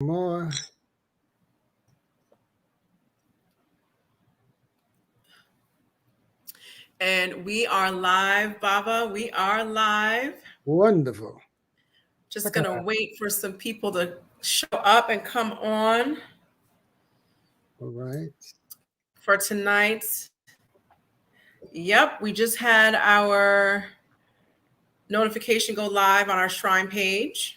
More. And we are live, Baba. We are live. Wonderful. Just going to wait for some people to show up and come on All right. for tonight's. Yep, we just had our notification go live on our Shrine page.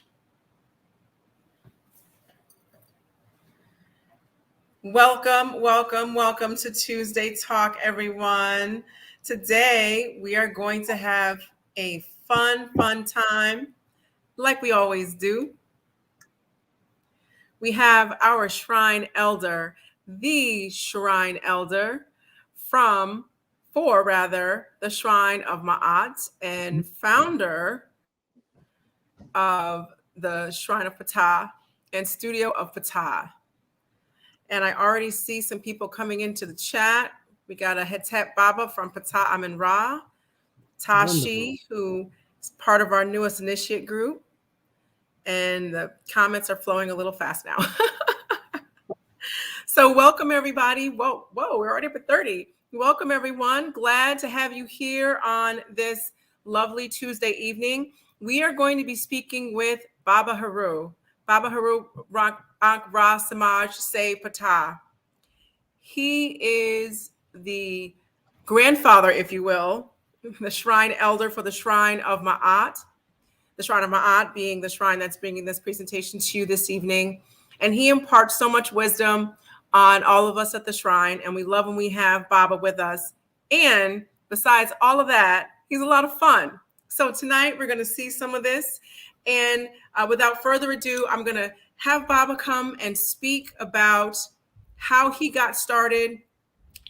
Welcome to Tuesday Talk, everyone. Today, we are going to have a fun time, like we always do. We have our Shrine Elder, the Shrine Elder the Shrine of Ma'at and founder of the Shrine of Ptah and Studio of Ptah. And I already see some people coming into the chat. We got a Hetep Baba from Ptah Amen Ra, Tashi, who is part of our newest initiate group. And the comments are flowing a little fast now. So welcome, everybody. Whoa, we're already up at 30. Welcome, everyone. Glad to have you here on this lovely Tuesday evening. We are going to be speaking with Baaba Heru. Baaba Heru Ra Samaj Se Ptah. He is the grandfather, if you will, the shrine elder for the Shrine of Ma'at. The Shrine of Ma'at being the shrine that's bringing this presentation to you this evening. And he imparts so much wisdom on all of us at the shrine. And we love when we have Baba with us. And besides all of that, he's a lot of fun. So tonight we're going to see some of this. And without further ado, I'm going to have Baba come and speak about how he got started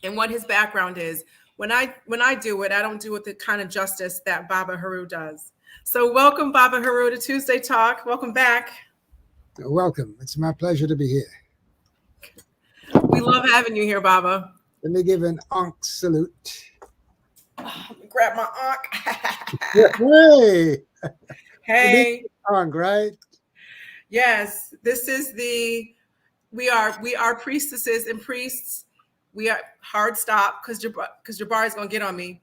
and what his background is. When I do it, I don't do it the kind of justice that Baaba Heru does. So welcome, Baaba Heru, to Tuesday Talk. Welcome back. Welcome. It's my pleasure to be here. We love having you here, Baba. Let me give an Ankh salute. Grab my Ankh. Hey. Ankh, right? Yes, this is we are priestesses and priests. We are hard stop because Jabari is going to get on me.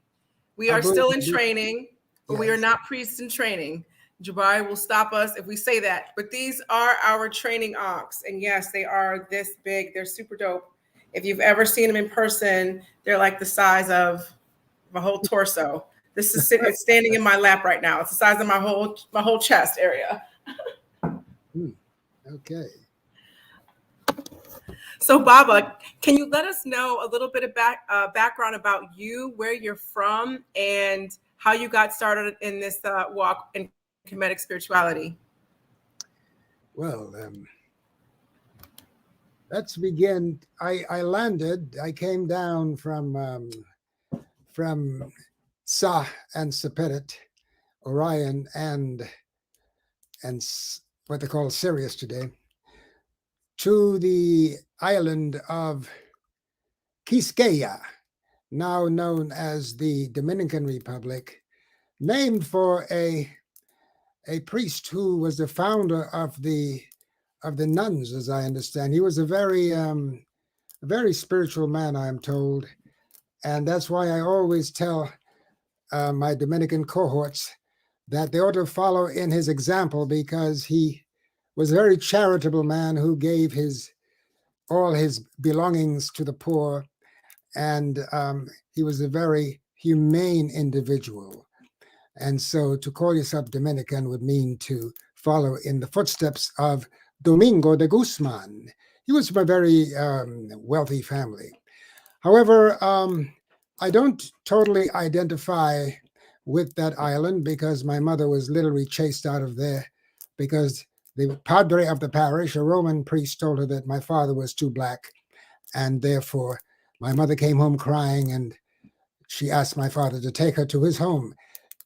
We are still in training, but we are not priests in training. Jabari will stop us if we say that. But these are our training Ankhs. And yes, they are this big. They're super dope. If you've ever seen them in person, they're like the size of my whole torso. This is it's standing in my lap right now. It's the size of my whole chest area. Okay. So, Baba, can you let us know a little bit of background about you, where you're from, and how you got started in this walk in Kemetic spirituality? Well, let's begin. I came down from Sa and Sepet, Orion, and what they call Sirius today, to the island of Quisqueya, now known as the Dominican Republic, named for a priest who was the founder of the nuns, as I understand. He was a very spiritual man, I am told, and that's why I always tell my Dominican cohorts that they ought to follow in his example, because he was a very charitable man who gave all his belongings to the poor, and he was a very humane individual. And so to call yourself Dominican would mean to follow in the footsteps of Domingo de Guzman. He was from a very wealthy family. However, I don't totally identify with that island, because my mother was literally chased out of there because the padre of the parish, a Roman priest, told her that my father was too black, and therefore my mother came home crying, and she asked my father to take her to his home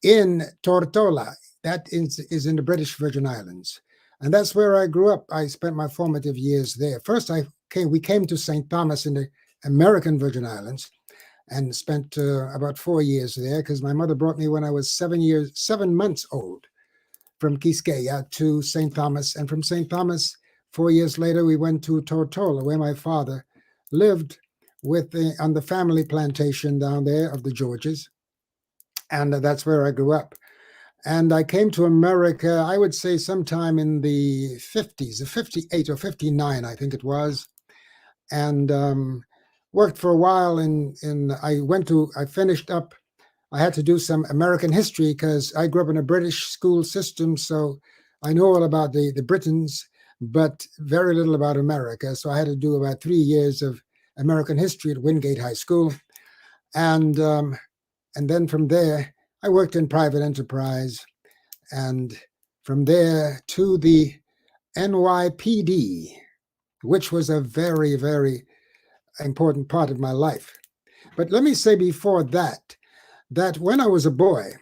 in Tortola. That is in the British Virgin Islands. And that's where I grew up. I spent my formative years there. First, we came to St. Thomas in the American Virgin Islands and spent about 4 years there, because my mother brought me when I was 7 months old from Quisqueya to St. Thomas, and from St. Thomas 4 years later, we went to Tortola, where my father lived on the family plantation down there of the Georges. And that's where I grew up. And I came to America, I would say sometime in the 50s, 58 or 59, I think it was. And worked for a while I finished up, I had to do some American history because I grew up in a British school system. So I know all about the Britons, but very little about America. So I had to do about 3 years of American history at Wingate High School. And then from there, I worked in private enterprise. And from there to the NYPD, which was a very, very important part of my life. But let me say before that when I was a boy,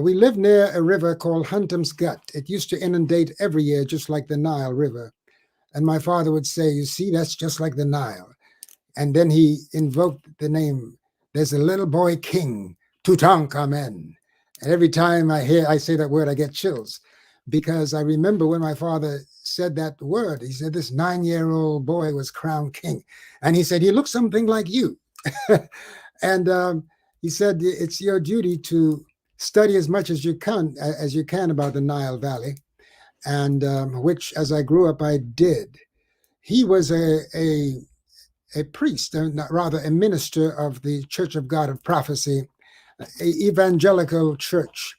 we lived near a river called Huntom's Gut. It used to inundate every year, just like the Nile River. And my father would say, you see, that's just like the Nile. And then he invoked the name, there's a little boy king, Tutankhamen. And every time I say that word, I get chills, because I remember when my father said that word. He said this 9-year-old boy was crowned king. And he said, he looks something like you. And he said, it's your duty to study as much as you can about the Nile Valley, and which, as I grew up, I did. He was a priest, rather a minister of the Church of God of Prophecy, evangelical church.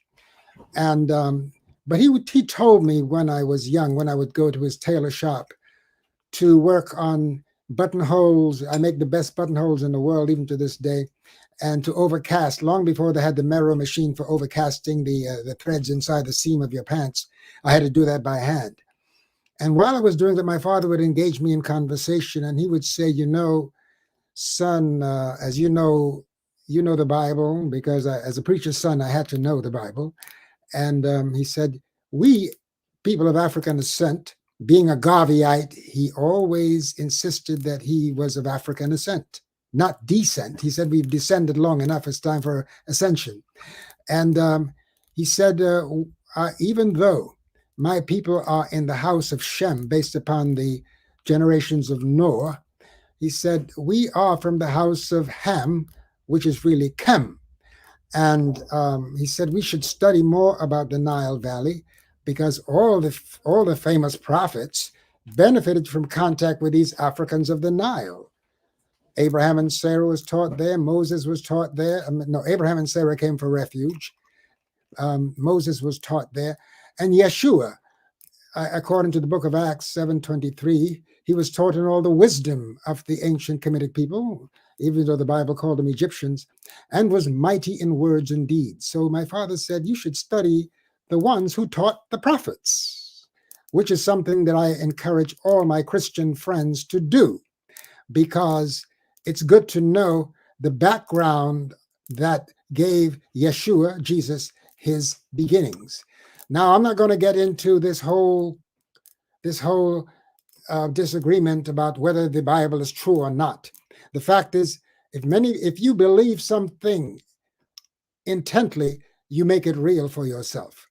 And but he told me when I was young, when I would go to his tailor shop to work on buttonholes. I make the best buttonholes in the world, even to this day, and to overcast. Long before they had the Mero machine for overcasting the threads inside the seam of your pants, I had to do that by hand. And while I was doing that, my father would engage me in conversation, and he would say, son, as you know the Bible, because as a preacher's son, I had to know the Bible. And he said, we people of African descent, being a Garveyite, he always insisted that he was of African descent, not descent. He said, we've descended long enough, it's time for ascension. And he said, even though my people are in the house of Shem, based upon the generations of Noah, he said, we are from the house of Ham, which is really Chem. And he said, we should study more about the Nile Valley, because all the famous prophets benefited from contact with these Africans of the Nile. Abraham and Sarah was taught there. Moses was taught there. No, Abraham and Sarah came for refuge. Moses was taught there. And Yeshua, according to the book of Acts 7:23, he was taught in all the wisdom of the ancient Kemetic people, even though the Bible called them Egyptians, and was mighty in words and deeds. So my father said, you should study the ones who taught the prophets, which is something that I encourage all my Christian friends to do, because it's good to know the background that gave Yeshua, Jesus, his beginnings. Now, I'm not going to get into this whole disagreement about whether the Bible is true or not. The fact is, if you believe something intently, you make it real for yourself.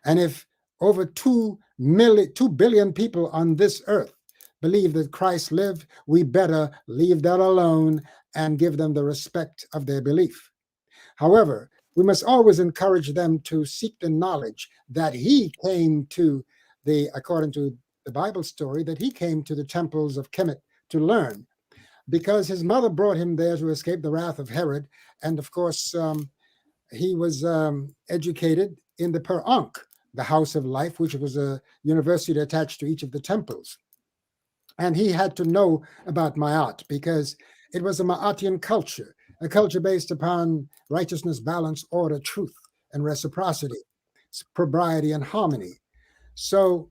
And if over 2 billion people on this earth believe that Christ lived, we better leave that alone and give them the respect of their belief. However, we must always encourage them to seek the knowledge that he came to according to the Bible story, that he came to the temples of Kemet to learn, because his mother brought him there to escape the wrath of Herod. And of course, he was educated in the Per Ankh, the House of Life, which was a university attached to each of the temples. And he had to know about Ma'at, because it was a Ma'atian culture, a culture based upon righteousness, balance, order, truth, and reciprocity, propriety, and harmony. So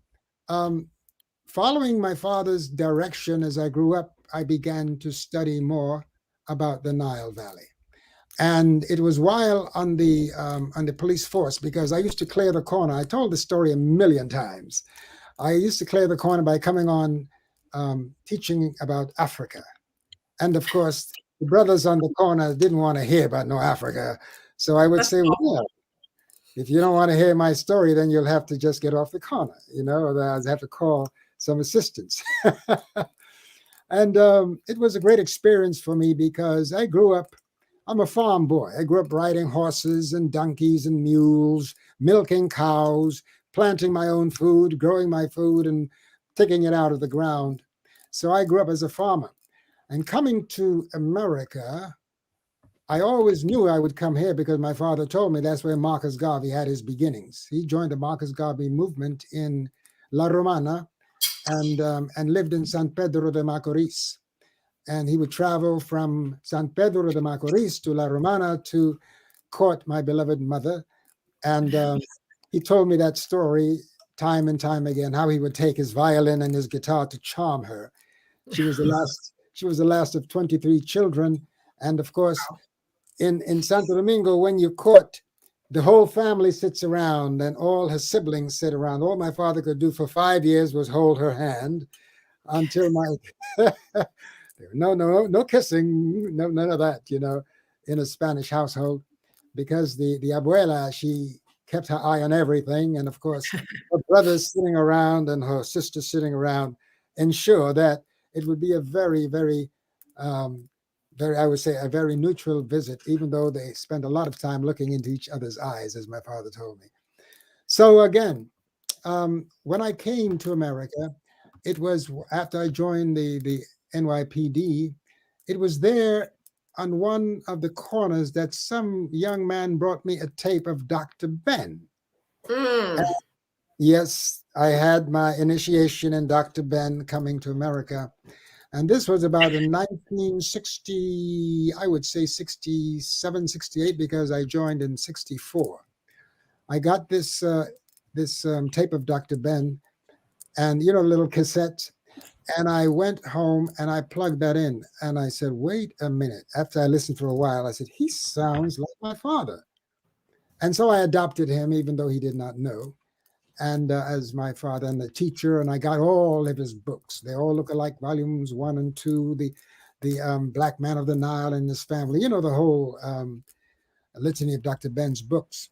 following my father's direction as I grew up, I began to study more about the Nile Valley. And it was while on the police force, because I used to clear the corner. I told the story a million times. I used to clear the corner by coming on teaching about Africa. And of course, the brothers on the corner didn't want to hear about no Africa. So I would say, well, if you don't want to hear my story, then you'll have to just get off the corner, or I'd have to call some assistance. And it was a great experience for me because I grew up, I'm a farm boy. I grew up riding horses and donkeys and mules, milking cows, planting my own food, growing my food, and taking it out of the ground. So I grew up as a farmer. And coming to America, I always knew I would come here because my father told me that's where Marcus Garvey had his beginnings. He joined the Marcus Garvey movement in La Romana and lived in San Pedro de Macorís. And he would travel from San Pedro de Macorís to La Romana to court my beloved mother. And he told me that story time and time again, how he would take his violin and his guitar to charm her. She was the last. She was the last of 23 children, and of course, in Santo Domingo, when you court, the whole family sits around, and all her siblings sit around. All my father could do for 5 years was hold her hand until my no kissing, no none of that, in a Spanish household, because the abuela, she kept her eye on everything, and of course her brothers sitting around and her sisters sitting around ensure that it would be a um, very, I would say, a very neutral visit, even though they spend a lot of time looking into each other's eyes, as my father told me. So again, when I came to America, it was after I joined the NYPD. It was there on one of the corners that some young man brought me a tape of Dr. Ben. Mm. Yes, I had my initiation in Dr. Ben coming to America. And this was about in 1960, I would say 67, 68, because I joined in 64. I got this tape of Dr. Ben and, little cassette. And I went home and I plugged that in. And I said, wait a minute. After I listened for a while, I said, he sounds like my father. And so I adopted him, even though he did not know. And as my father and the teacher, and I got all of his books. They all look alike, volumes 1 and 2, the Black Man of the Nile and his family, the whole litany of Dr. Ben's books.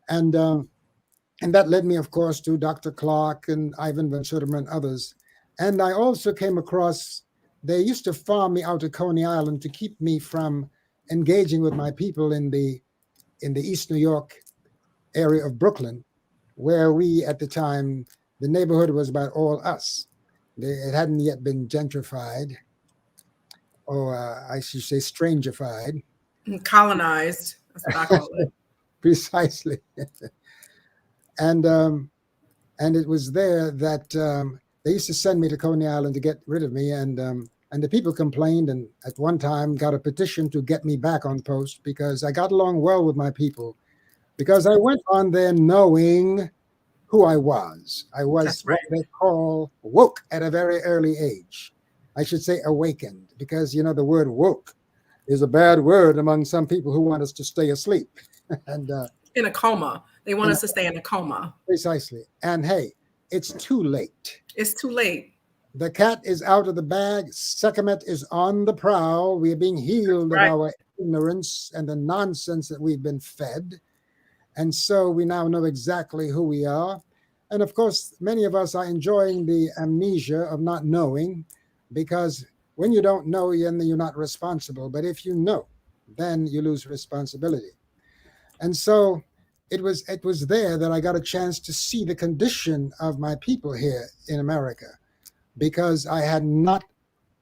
And that led me, of course, to Dr. Clark and Ivan Van Suderman and others. And I also came across, they used to farm me out to Coney Island to keep me from engaging with my people in the East New York area of Brooklyn, where we, at the time, the neighborhood was about all us. It hadn't yet been gentrified, or I should say strangified. Colonized, that's what I call it. Precisely. And it was there that they used to send me to Coney Island to get rid of me, and the people complained, and at one time got a petition to get me back on post because I got along well with my people, because I went on there knowing who I was. I was Right. what they call woke at a very early age. I should say awakened, because the word woke is a bad word among some people who want us to stay asleep. and In a coma. They want us to stay in a coma. Precisely. And hey, it's too late. It's too late. The cat is out of the bag. Sekhmet is on the prowl. We are being healed Right. of our ignorance and the nonsense that we've been fed. And so we now know exactly who we are. And of course, many of us are enjoying the amnesia of not knowing, because when you don't know, then you're not responsible. But if you know, then you lose responsibility. And so it was there that I got a chance to see the condition of my people here in America, because I had not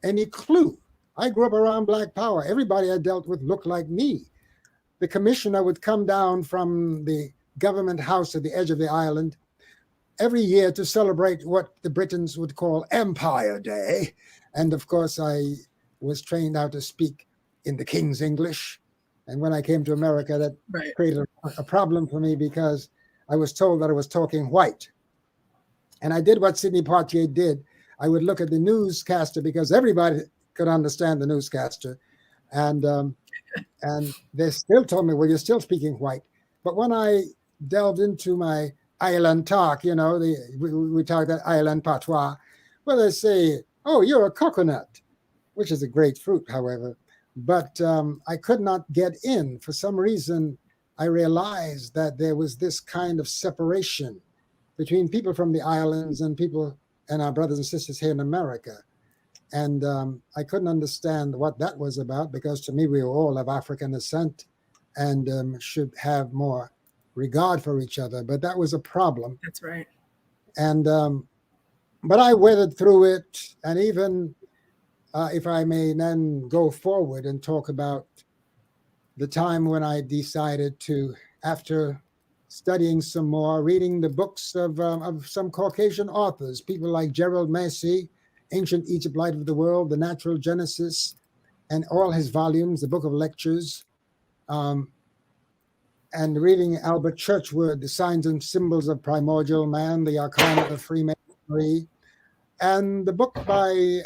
any clue. I grew up around Black Power. Everybody I dealt with looked like me. The commissioner would come down from the government house at the edge of the island every year to celebrate what the Britons would call Empire Day. And of course, I was trained how to speak in the King's English. And when I came to America, that Right. created a problem for me, because I was told that I was talking white. And I did what Sidney Poitier did. I would look at the newscaster, because everybody could understand the newscaster. And they still told me, well, you're still speaking white. But when I delved into my island talk, we talk that island patois, well, they say, oh, you're a coconut, which is a great fruit, however. But I could not get in. For some reason, I realized that there was this kind of separation between people from the islands and people and our brothers and sisters here in America. And I couldn't understand what that was about, because to me, we were all of African descent and should have more regard for each other. But that was a problem. That's right. And but I weathered through it. And even if I may then go forward and talk about the time when I decided to, after studying some more, reading the books of some Caucasian authors, people like Gerald Massey, Ancient Egypt, Light of the World, The Natural Genesis, and all his volumes, the Book of Lectures, um, and reading Albert Churchward, The Signs and Symbols of Primordial Man, The Arcana of Freemasonry, and the book by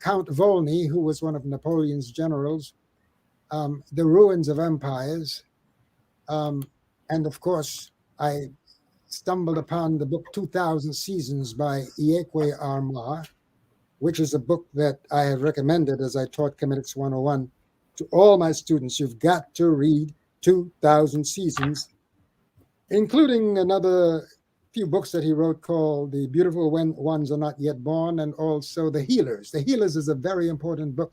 Count Volney, who was one of Napoleon's generals, The Ruins of Empires. And of course, I stumbled upon the book 2000 Seasons by Iekwe Armah, which is a book that I have recommended as I taught Kinetics 101 to all my students. You've got to read 2000 Seasons, including another few books that he wrote called The Beautiful Ones Are Not Yet Born, and also The Healers. The Healers is a very important book,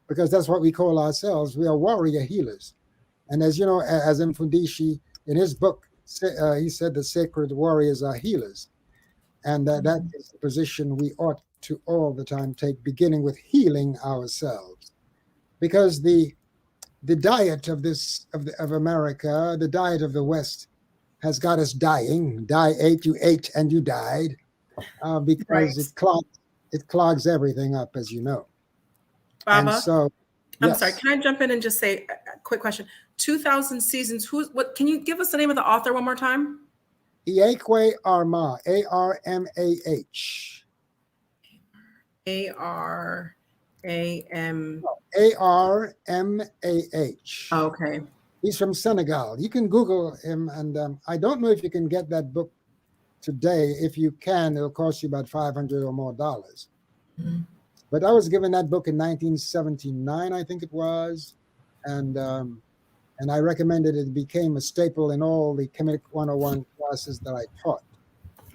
because that's what we call ourselves. We are warrior healers. And as you know, as Mfundishi, in his book, he said the sacred warriors are healers. And that is the position we ought to all the time take, beginning with healing ourselves. Because the diet of America, the diet of the West, has got us dying. You ate and you died, because it clogs everything up, as you know. Baaba, and so, I'm yes. sorry, can I jump in and just say a quick question? 2000 Seasons, what, can you give us the name of the author one more time? Iekwe Armah, A-R-M-A-H. A-R-A-M. A-R-M-A-H. Oh, okay. He's from Senegal. You can Google him, and I don't know if you can get that book today. If you can, it'll cost you about $500 or more. Mm-hmm. But I was given that book in 1979, I think it was, and I recommended it. It became a staple in all the Kinetics 101 classes that I taught.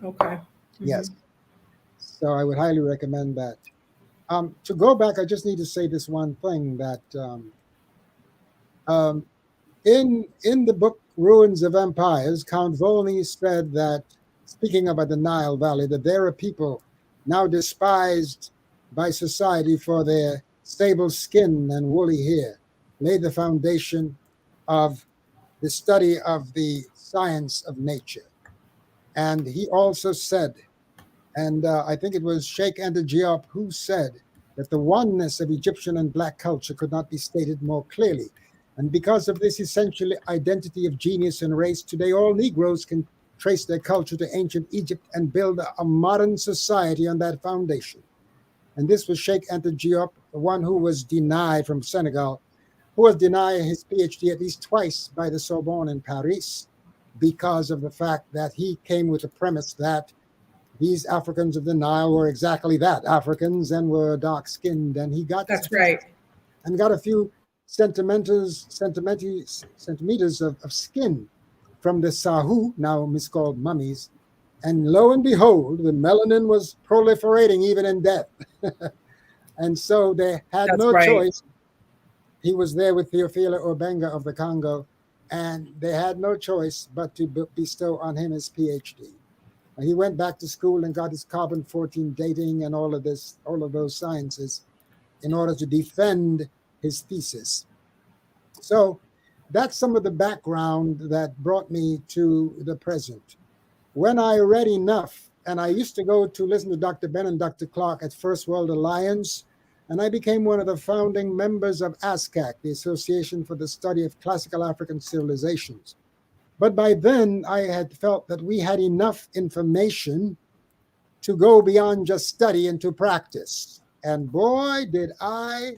Okay. Mm-hmm. Yes. So I would highly recommend that. To go back, I just need to say this one thing, that in the book Ruins of Empires, Count Volney said that, speaking about the Nile Valley, that there are people now despised by society for their sable skin and woolly hair, laid the foundation of the study of the science of nature. And he also said, and I think it was Sheikh Anta Diop who said, that the oneness of Egyptian and Black culture could not be stated more clearly. And because of this essential identity of genius and race, today all Negroes can trace their culture to ancient Egypt and build a modern society on that foundation. And this was Sheikh Anta Diop, the one who was denied from Senegal, who was denied his PhD at least twice by the Sorbonne in Paris, because of the fact that he came with the premise that these Africans of the Nile were exactly that, Africans, and were dark-skinned. And he got That's right, and got a few centimeters of skin from the Sahu, now miscalled mummies. And lo and behold, the melanin was proliferating even in death. And so they had choice. He was there with Theophila Obenga of the Congo, and they had no choice but to bestow on him his PhD. And he went back to school and got his carbon-14 dating and all of those sciences in order to defend his thesis. So that's some of the background that brought me to the present. When I read enough, and I used to go to listen to Dr. Ben and Dr. Clark at First World Alliance, and I became one of the founding members of ASCAC, the Association for the Study of Classical African Civilizations. But by then, I had felt that we had enough information to go beyond just study into practice. And boy, did I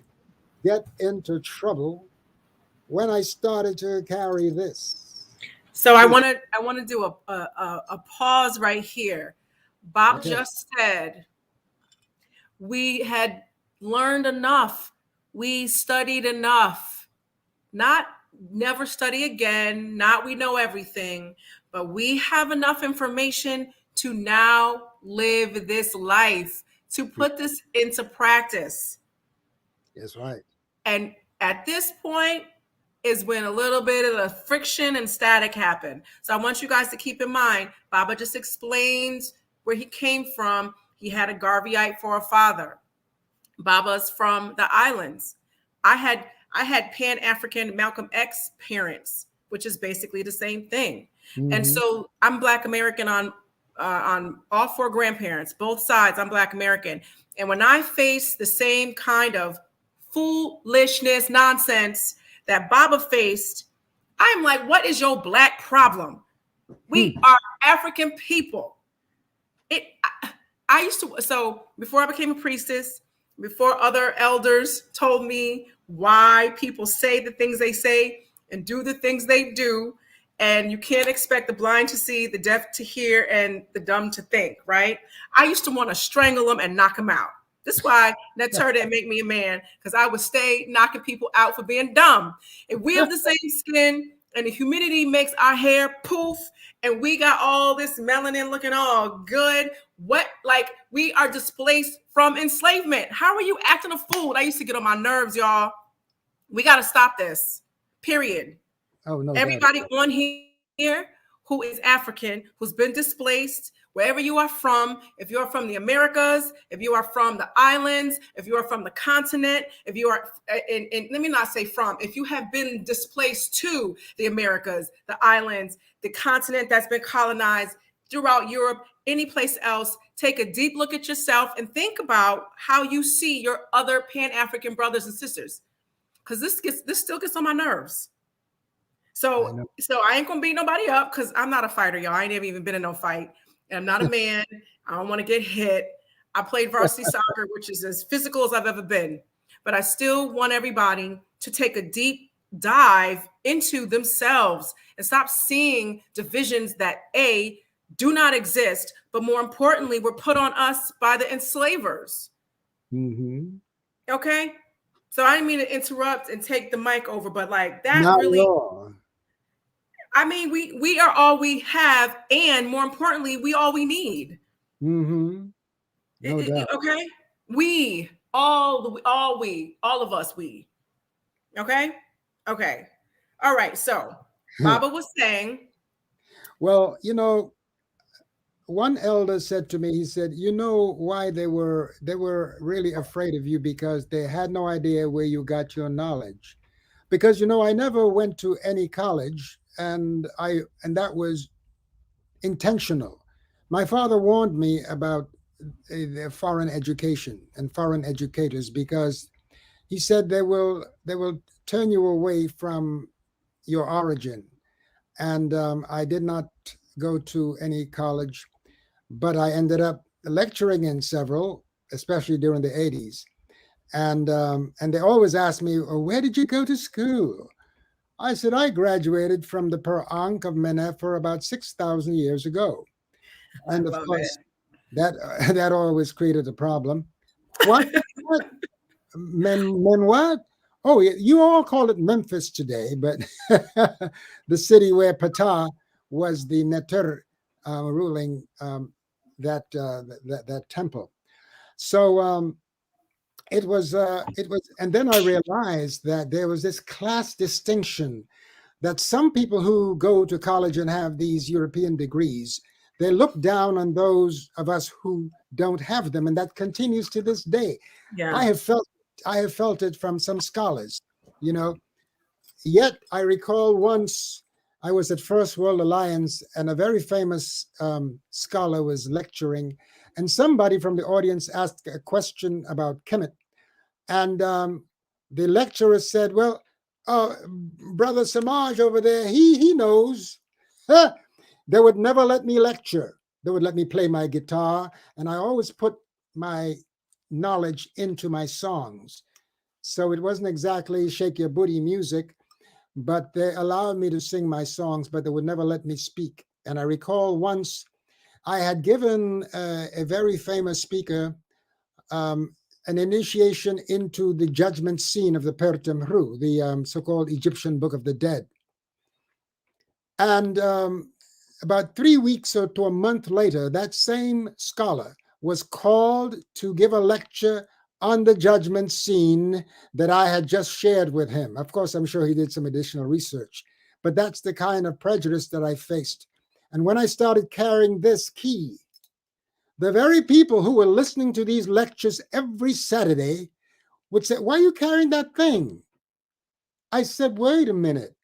get into trouble when I started to carry this. So I want to do a pause right here. Bob just said we had learned enough. We studied enough. Not never study again, not we know everything, but we have enough information to now live this life, to put this into practice. That's right. And at this point is when a little bit of the friction and static happened. So I want you guys to keep in mind, Baba just explained where he came from. He had a Garveyite for a father. Baba's from the islands. I had Pan-African Malcolm X parents, which is basically the same thing. And Mm-hmm. so I'm Black American on all four grandparents, both sides. I'm Black American, and when I face the same kind of foolishness, nonsense that Baba faced, I'm like, what is your Black problem? We are African people. It. I used to, so before I became a priestess, before other elders told me why people say the things they say and do the things they do, and you can't expect the blind to see, the deaf to hear, and the dumb to think, right? I used to want to strangle them and knock them out. That's why that turd didn't make me a man, because I would stay knocking people out for being dumb. If we have the same skin and the humidity makes our hair poof, and we got all this melanin looking all good, what, like, we are displaced from enslavement. How are you acting a fool? That used to get on my nerves, y'all. We got to stop this, period. Oh, no doubt. Everybody on here who is African, who's been displaced, wherever you are from, if you are from the Americas, if you are from the islands, if you are from the continent, if you are, and let me not say from, if you have been displaced to the Americas, the islands, the continent that's been colonized throughout Europe, any place else, take a deep look at yourself and think about how you see your other Pan-African brothers and sisters. Because this still gets on my nerves. So I ain't gonna beat nobody up, because I'm not a fighter, y'all. I ain't never even been in no fight. And I'm not a man. I don't want to get hit. I played varsity soccer, which is as physical as I've ever been. But I still want everybody to take a deep dive into themselves and stop seeing divisions that do not exist, but more importantly, were put on us by the enslavers. Mm-hmm. Okay? So I didn't mean to interrupt and take the mic over, but like that Not really, at all. I mean, we are all we have, and more importantly, we all we need. Mm-hmm. No doubt. Okay? We, all of us, we. Okay? Okay. All right. So Baba was saying, Well, one elder said to me, he said, you know why they were really afraid of you, because they had no idea where you got your knowledge. Because I never went to any college, and that was intentional. My father warned me about the foreign education and foreign educators, because he said they will turn you away from your origin. And I did not go to any college, but I ended up lecturing in several, especially during the 80s. And they always asked me, "Oh, where did you go to school?" I said, I graduated from the Per Ankh of Mennefer about 6,000 years ago. I And of love it. course, that that always created a problem. What? What? Men what? Oh, you all call it Memphis today, but the city where Ptah was the Neter ruling that temple. So it was, and then I realized that there was this class distinction, that some people who go to college and have these European degrees, they look down on those of us who don't have them, and that continues to this day. Yeah. I have felt it from some scholars, you know. Yet I recall once I was at First World Alliance, and a very famous scholar was lecturing, and somebody from the audience asked a question about Kemet, and the lecturer said, "Well, brother Samaj over there, he knows." Huh. They would never let me lecture. They would let me play my guitar, and I always put my knowledge into my songs. So it wasn't exactly shake your booty music, but they allowed me to sing my songs, but they would never let me speak. And I recall once I had given a very famous speaker um, an initiation into the judgment scene of the Pertem the so-called Egyptian Book of the Dead. And about 3 weeks or to a month later, that same scholar was called to give a lecture on the judgment scene that I had just shared with him. Of course, I'm sure he did some additional research, but that's the kind of prejudice that I faced. And when I started carrying this key, the very people who were listening to these lectures every Saturday would say, "Why are you carrying that thing?" I said, "Wait a minute.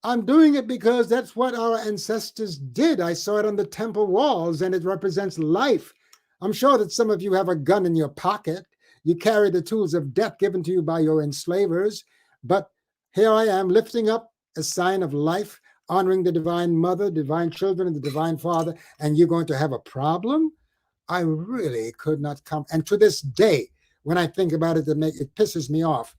I'm doing it because that's what our ancestors did. I saw it on the temple walls and it represents life. I'm sure that some of you have a gun in your pocket. You carry the tools of death given to you by your enslavers. But here I am lifting up a sign of life, honoring the divine mother, divine children, and the divine father, and you're going to have a problem?" I really could not come. And to this day, when I think about it, it pisses me off.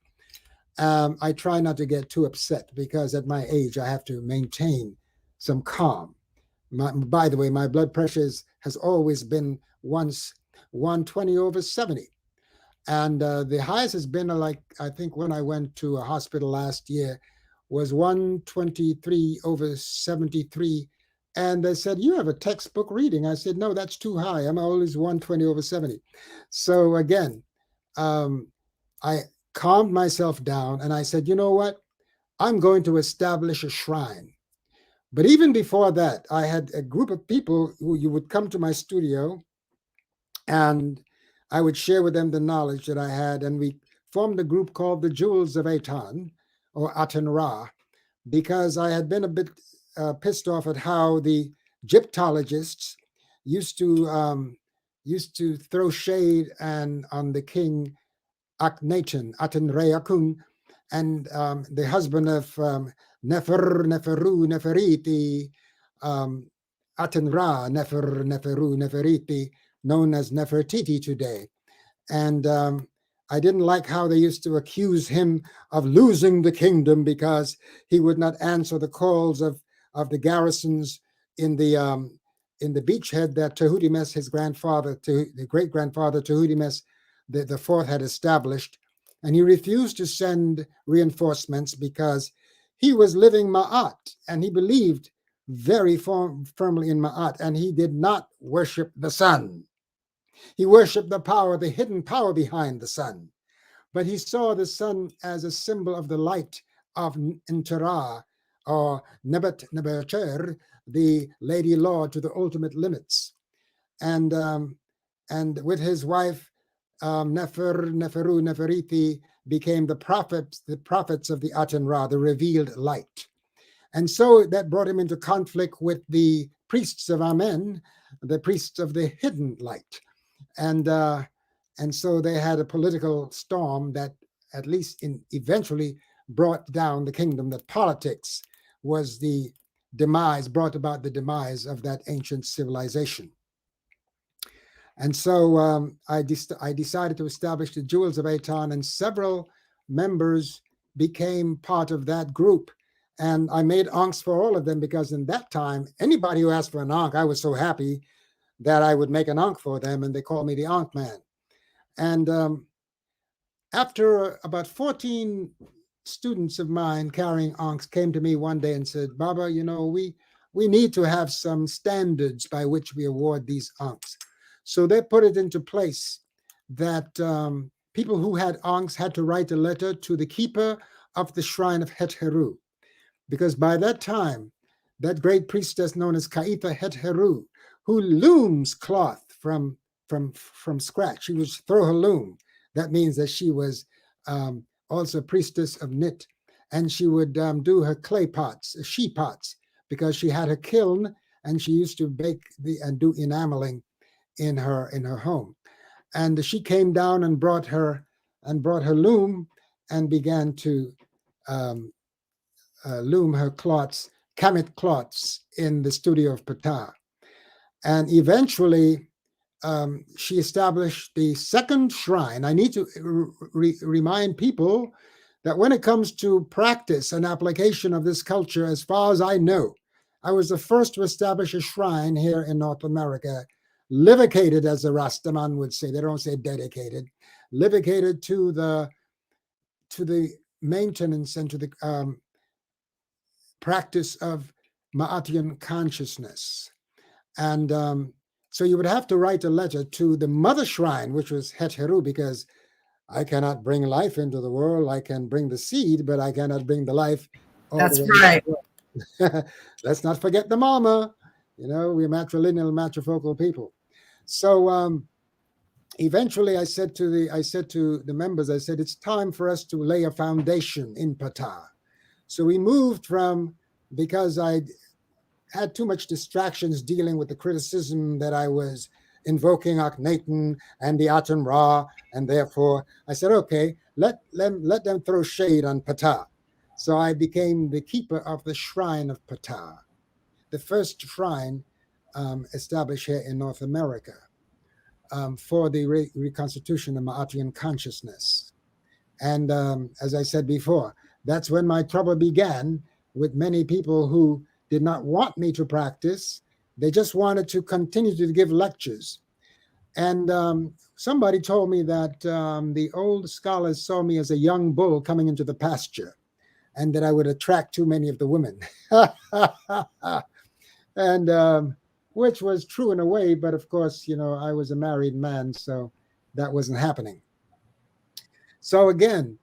I try not to get too upset because at my age, I have to maintain some calm. By the way, my blood pressure has always been once 120/70. And the highest has been like, I think when I went to a hospital last year, was 123/73. And they said, "You have a textbook reading." I said, "No, that's too high. I'm always 120/70. So again, um, I calmed myself down and I said, "You know what? I'm going to establish a shrine." But even before that, I had a group of people who you would come to my studio and I would share with them the knowledge that I had. And we formed a group called the Jewels of Aton or Aten Ra, because I had been a bit pissed off at how the Egyptologists used to throw shade and on the king Akhenaten, Aten-re-Akun, and the husband of Neferu, Neferiti, um, Aten-ra, Neferu, Neferiti, known as Nefertiti today. And I didn't like how they used to accuse him of losing the kingdom because he would not answer the calls of the garrisons in the beachhead that Tahutimes, his grandfather, the great grandfather Tahutimes the fourth had established. And he refused to send reinforcements because he was living Ma'at and he believed very firmly in Ma'at, and he did not worship the sun. He worshiped the power, the hidden power behind the sun. But he saw the sun as a symbol of the light of Ntera, or Nebet Nebercher, the Lady Law to the ultimate limits. And with his wife, Neferu, Neferiti became the prophets of the Aten Ra, the revealed light. And so that brought him into conflict with the priests of Amen, the priests of the hidden light. And so they had a political storm that at least eventually brought down the kingdom. That politics was brought about the demise of that ancient civilization. And so I decided to establish the Jewels of Aton, and several members became part of that group. And I made ankhs for all of them because in that time, anybody who asked for an ankh, I was so happy that I would make an ankh for them, and they called me the Ankh Man. And after about 14 students of mine carrying ankhs came to me one day and said, "Baba, we need to have some standards by which we award these ankhs." So they put it into place that people who had ankhs had to write a letter to the keeper of the shrine of Het Heru, because by that time, that great priestess known as Kaitha Het Heru, who looms cloth from scratch, she would throw her loom. That means that she was also a priestess of Nit, and she would do her clay pots, she pots, because she had a kiln and she used to bake and do enameling in her home. And she came down and brought her loom and began to loom her cloths, kamit cloths, in the studio of Ptah. And eventually she established the second shrine. I need to remind people that when it comes to practice and application of this culture, as far as I know, I was the first to establish a shrine here in North America, livicated, as the Rastaman would say. They don't say dedicated. Livicated to the maintenance and to the practice of Maatian consciousness. And so you would have to write a letter to the mother shrine, which was Het Heru, because I cannot bring life into the world. I can bring the seed, but I cannot bring the life all the That's way into right. the world. Let's not forget the mama. We're matrilineal, matrifocal people. So eventually I said to the members, I said, it's time for us to lay a foundation in Ptah. So we moved because I had too much distractions dealing with the criticism that I was invoking Akhenaten and the Aten Ra, and therefore I said, okay, let them throw shade on Ptah. So I became the keeper of the shrine of Ptah, the first shrine established here in North America for the reconstitution of Maatian consciousness. And as I said before, that's when my trouble began with many people who did not want me to practice. They just wanted to continue to give lectures. And somebody told me that the old scholars saw me as a young bull coming into the pasture, and that I would attract too many of the women. And which was true in a way, but of course, I was a married man, so that wasn't happening. So again,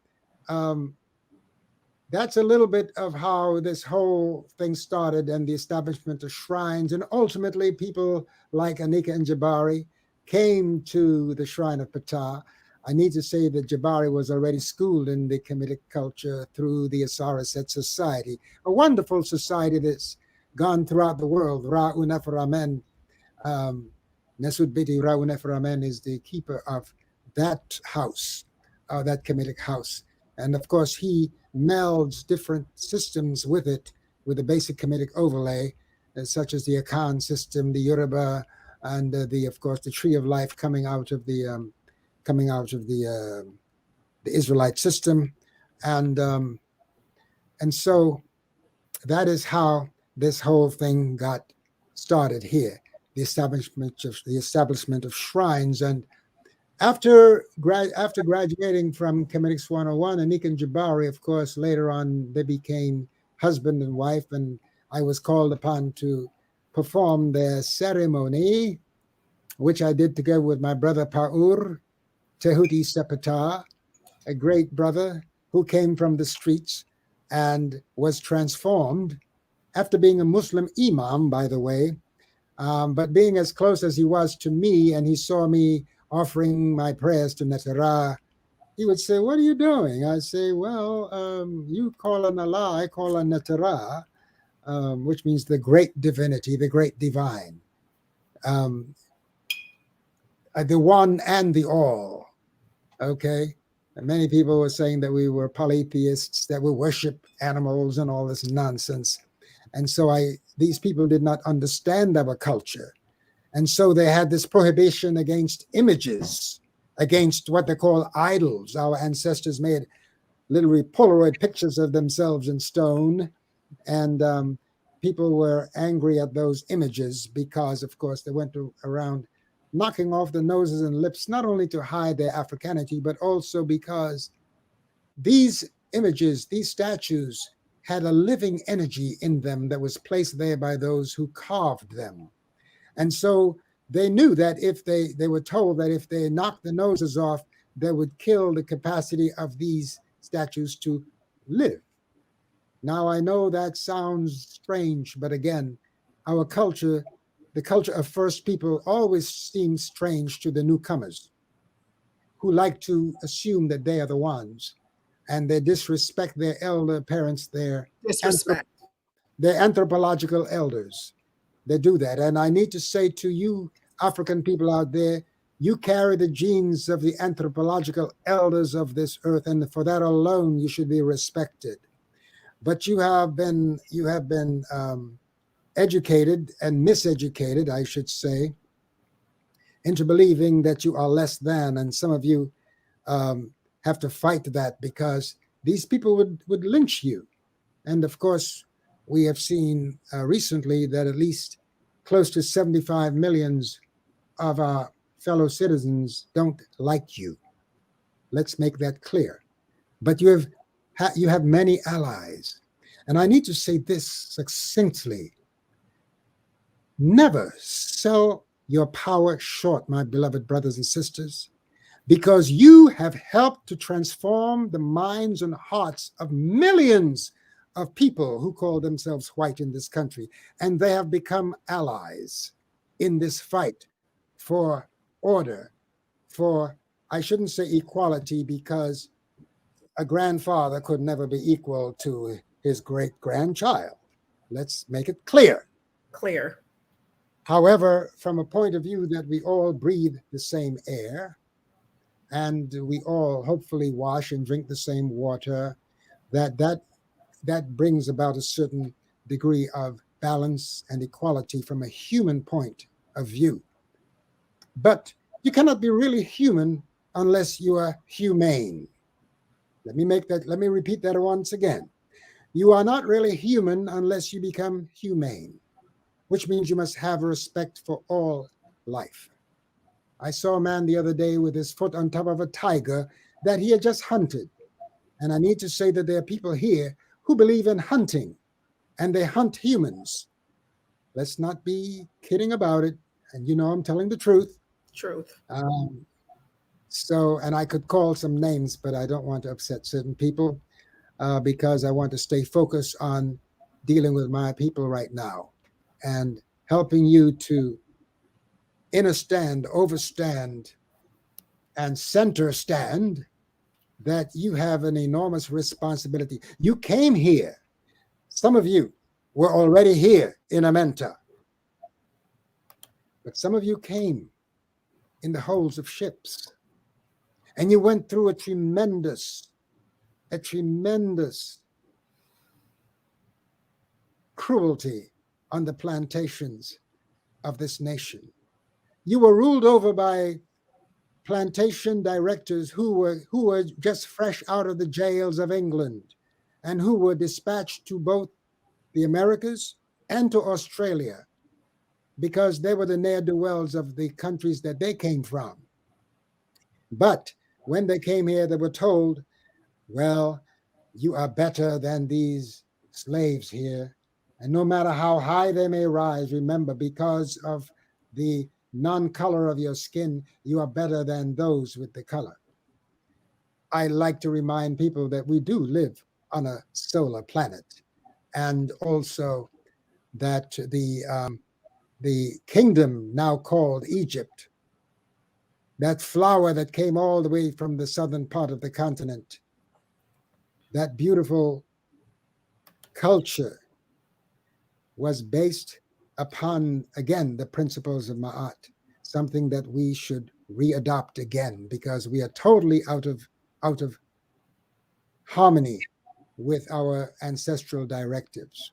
that's a little bit of how this whole thing started, and the establishment of shrines. And ultimately, people like Anika and Jabari came to the shrine of Ptah. I need to say that Jabari was already schooled in the Kemetic culture through the Asaraset Society, a wonderful society that's gone throughout the world. Ra'unef Ramen, Nesud Biti Ra'unef Ramen is the keeper of that house, that Kemetic house. And of course, he melds different systems with it, with a basic Kemetic overlay, such as the Akan system, the Yoruba, and of course, the Tree of Life coming out of the Israelite system, and so that is how this whole thing got started here, the establishment of shrines. And after graduating from Chemetics 101, Anik and Jabari, of course, later on, they became husband and wife, and I was called upon to perform their ceremony, which I did together with my brother Paur Tehuti Sepata, a great brother who came from the streets and was transformed after being a Muslim imam, by the way, but being as close as he was to me, and he saw me offering my prayers to Netera, he would say, "What are you doing?" I say, "Well, you call on Allah, I call on Netera," which means the great divinity, the great divine, the one and the all. Okay? And many people were saying that we were polytheists, that we worship animals and all this nonsense. And so these people did not understand our culture. And so they had this prohibition against images, against what they call idols. Our ancestors made literally Polaroid pictures of themselves in stone. And people were angry at those images because, of course, they went around knocking off the noses and lips, not only to hide their Africanity, but also because these images, these statues, had a living energy in them that was placed there by those who carved them. And so they knew that if they were told that if they knocked the noses off, they would kill the capacity of these statues to live. Now, I know that sounds strange, but again, our culture, the culture of first people, always seems strange to the newcomers who like to assume that they are the ones, and they disrespect their elder parents, their anthropological elders. They do that. And I need to say to you, African people out there, you carry the genes of the anthropological elders of this earth, and for that alone, you should be respected. But you have been educated and miseducated, I should say, into believing that you are less than. And some of you have to fight that because these people would lynch you. And of course, we have seen recently that at least close to 75 millions of our fellow citizens don't like you. Let's make that clear. But you have many allies. And I need to say this succinctly. Never sell your power short, my beloved brothers and sisters, because you have helped to transform the minds and hearts of millions of people who call themselves white in this country, and they have become allies in this fight for order, for, I shouldn't say equality, because a grandfather could never be equal to his great grandchild. Let's make it clear. Clear. However, from a point of view that we all breathe the same air and we all hopefully wash and drink the same water, that brings about a certain degree of balance and equality from a human point of view. But you cannot be really human unless you are humane. Let me repeat that once again. You are not really human unless you become humane, which means you must have respect for all life. I saw a man the other day with his foot on top of a tiger that he had just hunted. And I need to say that there are people here who believe in hunting, and they hunt humans. Let's not be kidding about it. And you know I'm telling the truth. Truth. And I could call some names, but I don't want to upset certain people because I want to stay focused on dealing with my people right now and helping you to understand, overstand, and center stand that you have an enormous responsibility. You came here. Some of you were already here in Amenta, but some of you came in the holds of ships, and you went through a tremendous cruelty on the plantations of this nation. You were ruled over by plantation directors who were just fresh out of the jails of England and who were dispatched to both the Americas and to Australia because they were the ne'er-do-wells of the countries that they came from. But when they came here, they were told, well, you are better than these slaves here. And no matter how high they may rise, remember, because of the non-color of your skin, you are better than those with the color. I like to remind people that we do live on a solar planet, and also that the kingdom now called Egypt, that flower that came all the way from the southern part of the continent, that beautiful culture was based upon, again, the principles of Ma'at, something that we should readopt again because we are totally out of harmony with our ancestral directives.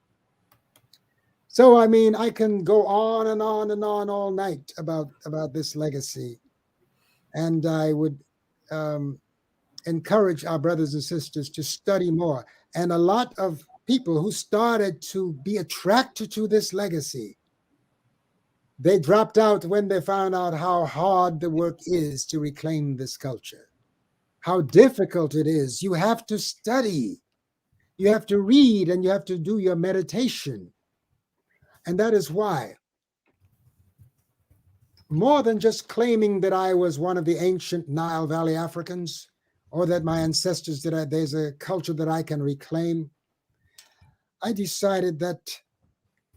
So, I mean, I can go on and on and on all night about this legacy. And I would encourage our brothers and sisters to study more. And a lot of people who started to be attracted to this legacy, they dropped out when they found out how hard the work is to reclaim this culture, how difficult it is. You have to study, you have to read, and you have to do your meditation. And that is why, more than just claiming that I was one of the ancient Nile Valley Africans, or that my ancestors there's a culture that I can reclaim, I decided that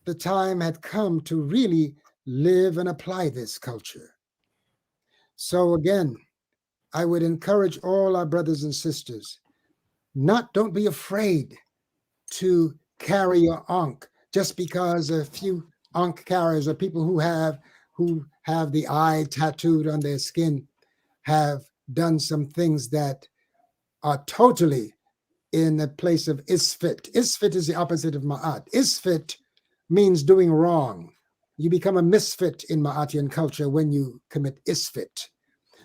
the time had come to really live and apply this culture. So again, I would encourage all our brothers and sisters, don't be afraid to carry your ankh just because a few ankh carriers or people who have the eye tattooed on their skin have done some things that are totally in the place of isfit. Isfit is the opposite of ma'at. Isfit means doing wrong. You become a misfit in Ma'atian culture when you commit isfit.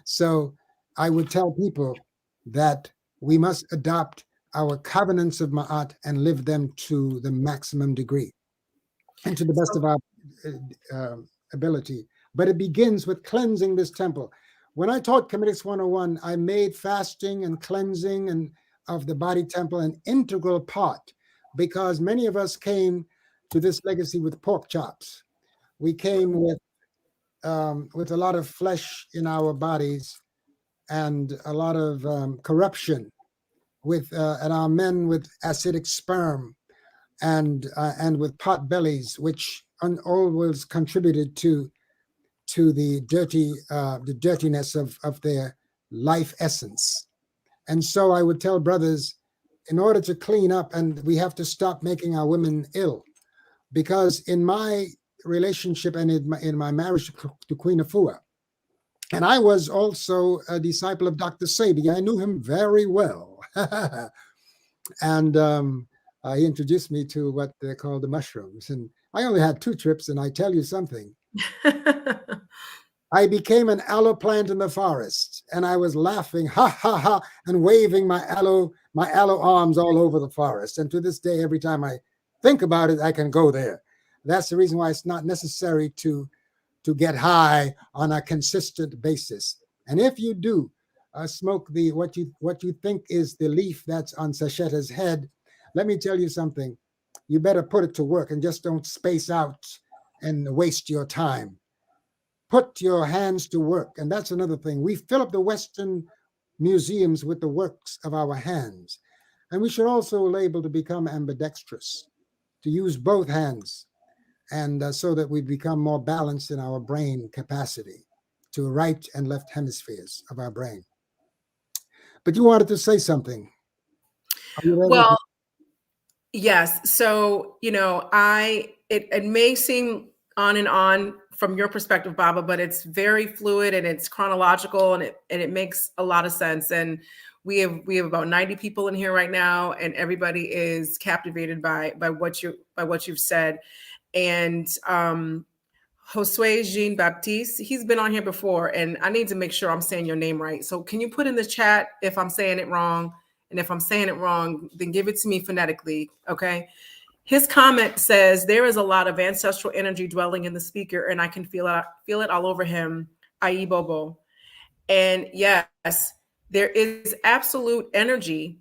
So I would tell people that we must adopt our covenants of Ma'at and live them to the maximum degree and to the best of our ability. But it begins with cleansing this temple. When I taught Comedics 101, I made fasting and cleansing and of the body temple an integral part because many of us came to this legacy with pork chops. We came with a lot of flesh in our bodies and a lot of corruption and our men with acidic sperm and with pot bellies, which always contributed to the dirtiness of their life essence. And so I would tell brothers, in order to clean up, and we have to stop making our women ill, because in my relationship and in my marriage to Queen Afua, and I was also a disciple of Dr. Sabi. I knew him very well. And he introduced me to what they call the mushrooms. And I only had 2 trips, and I tell you something. I became an aloe plant in the forest, and I was laughing, ha ha ha, and waving my aloe arms all over the forest. And to this day, every time I think about it, I can go there. That's the reason why it's not necessary to get high on a consistent basis. And if you do smoke what you think is the leaf that's on Sacheta's head, let me tell you something. You better put it to work and just don't space out and waste your time. Put your hands to work. And that's another thing. We fill up the Western museums with the works of our hands. And we should also label to become ambidextrous, to use both hands, and so that we become more balanced in our brain capacity to right and left hemispheres of our brain. But you wanted to say something. Are you ready? Well, yes. So, it may seem on and on from your perspective, Baba, but it's very fluid and it's chronological, and it makes a lot of sense. And we have about 90 people in here right now, and everybody is captivated by what you've said. And Josue Jean Baptiste, he's been on here before, and I need to make sure I'm saying your name right. So can you put in the chat if I'm saying it wrong? And if I'm saying it wrong, then give it to me phonetically, okay? His comment says, there is a lot of ancestral energy dwelling in the speaker, and I can feel it all over him, i.e. Bobo. And yes, there is absolute energy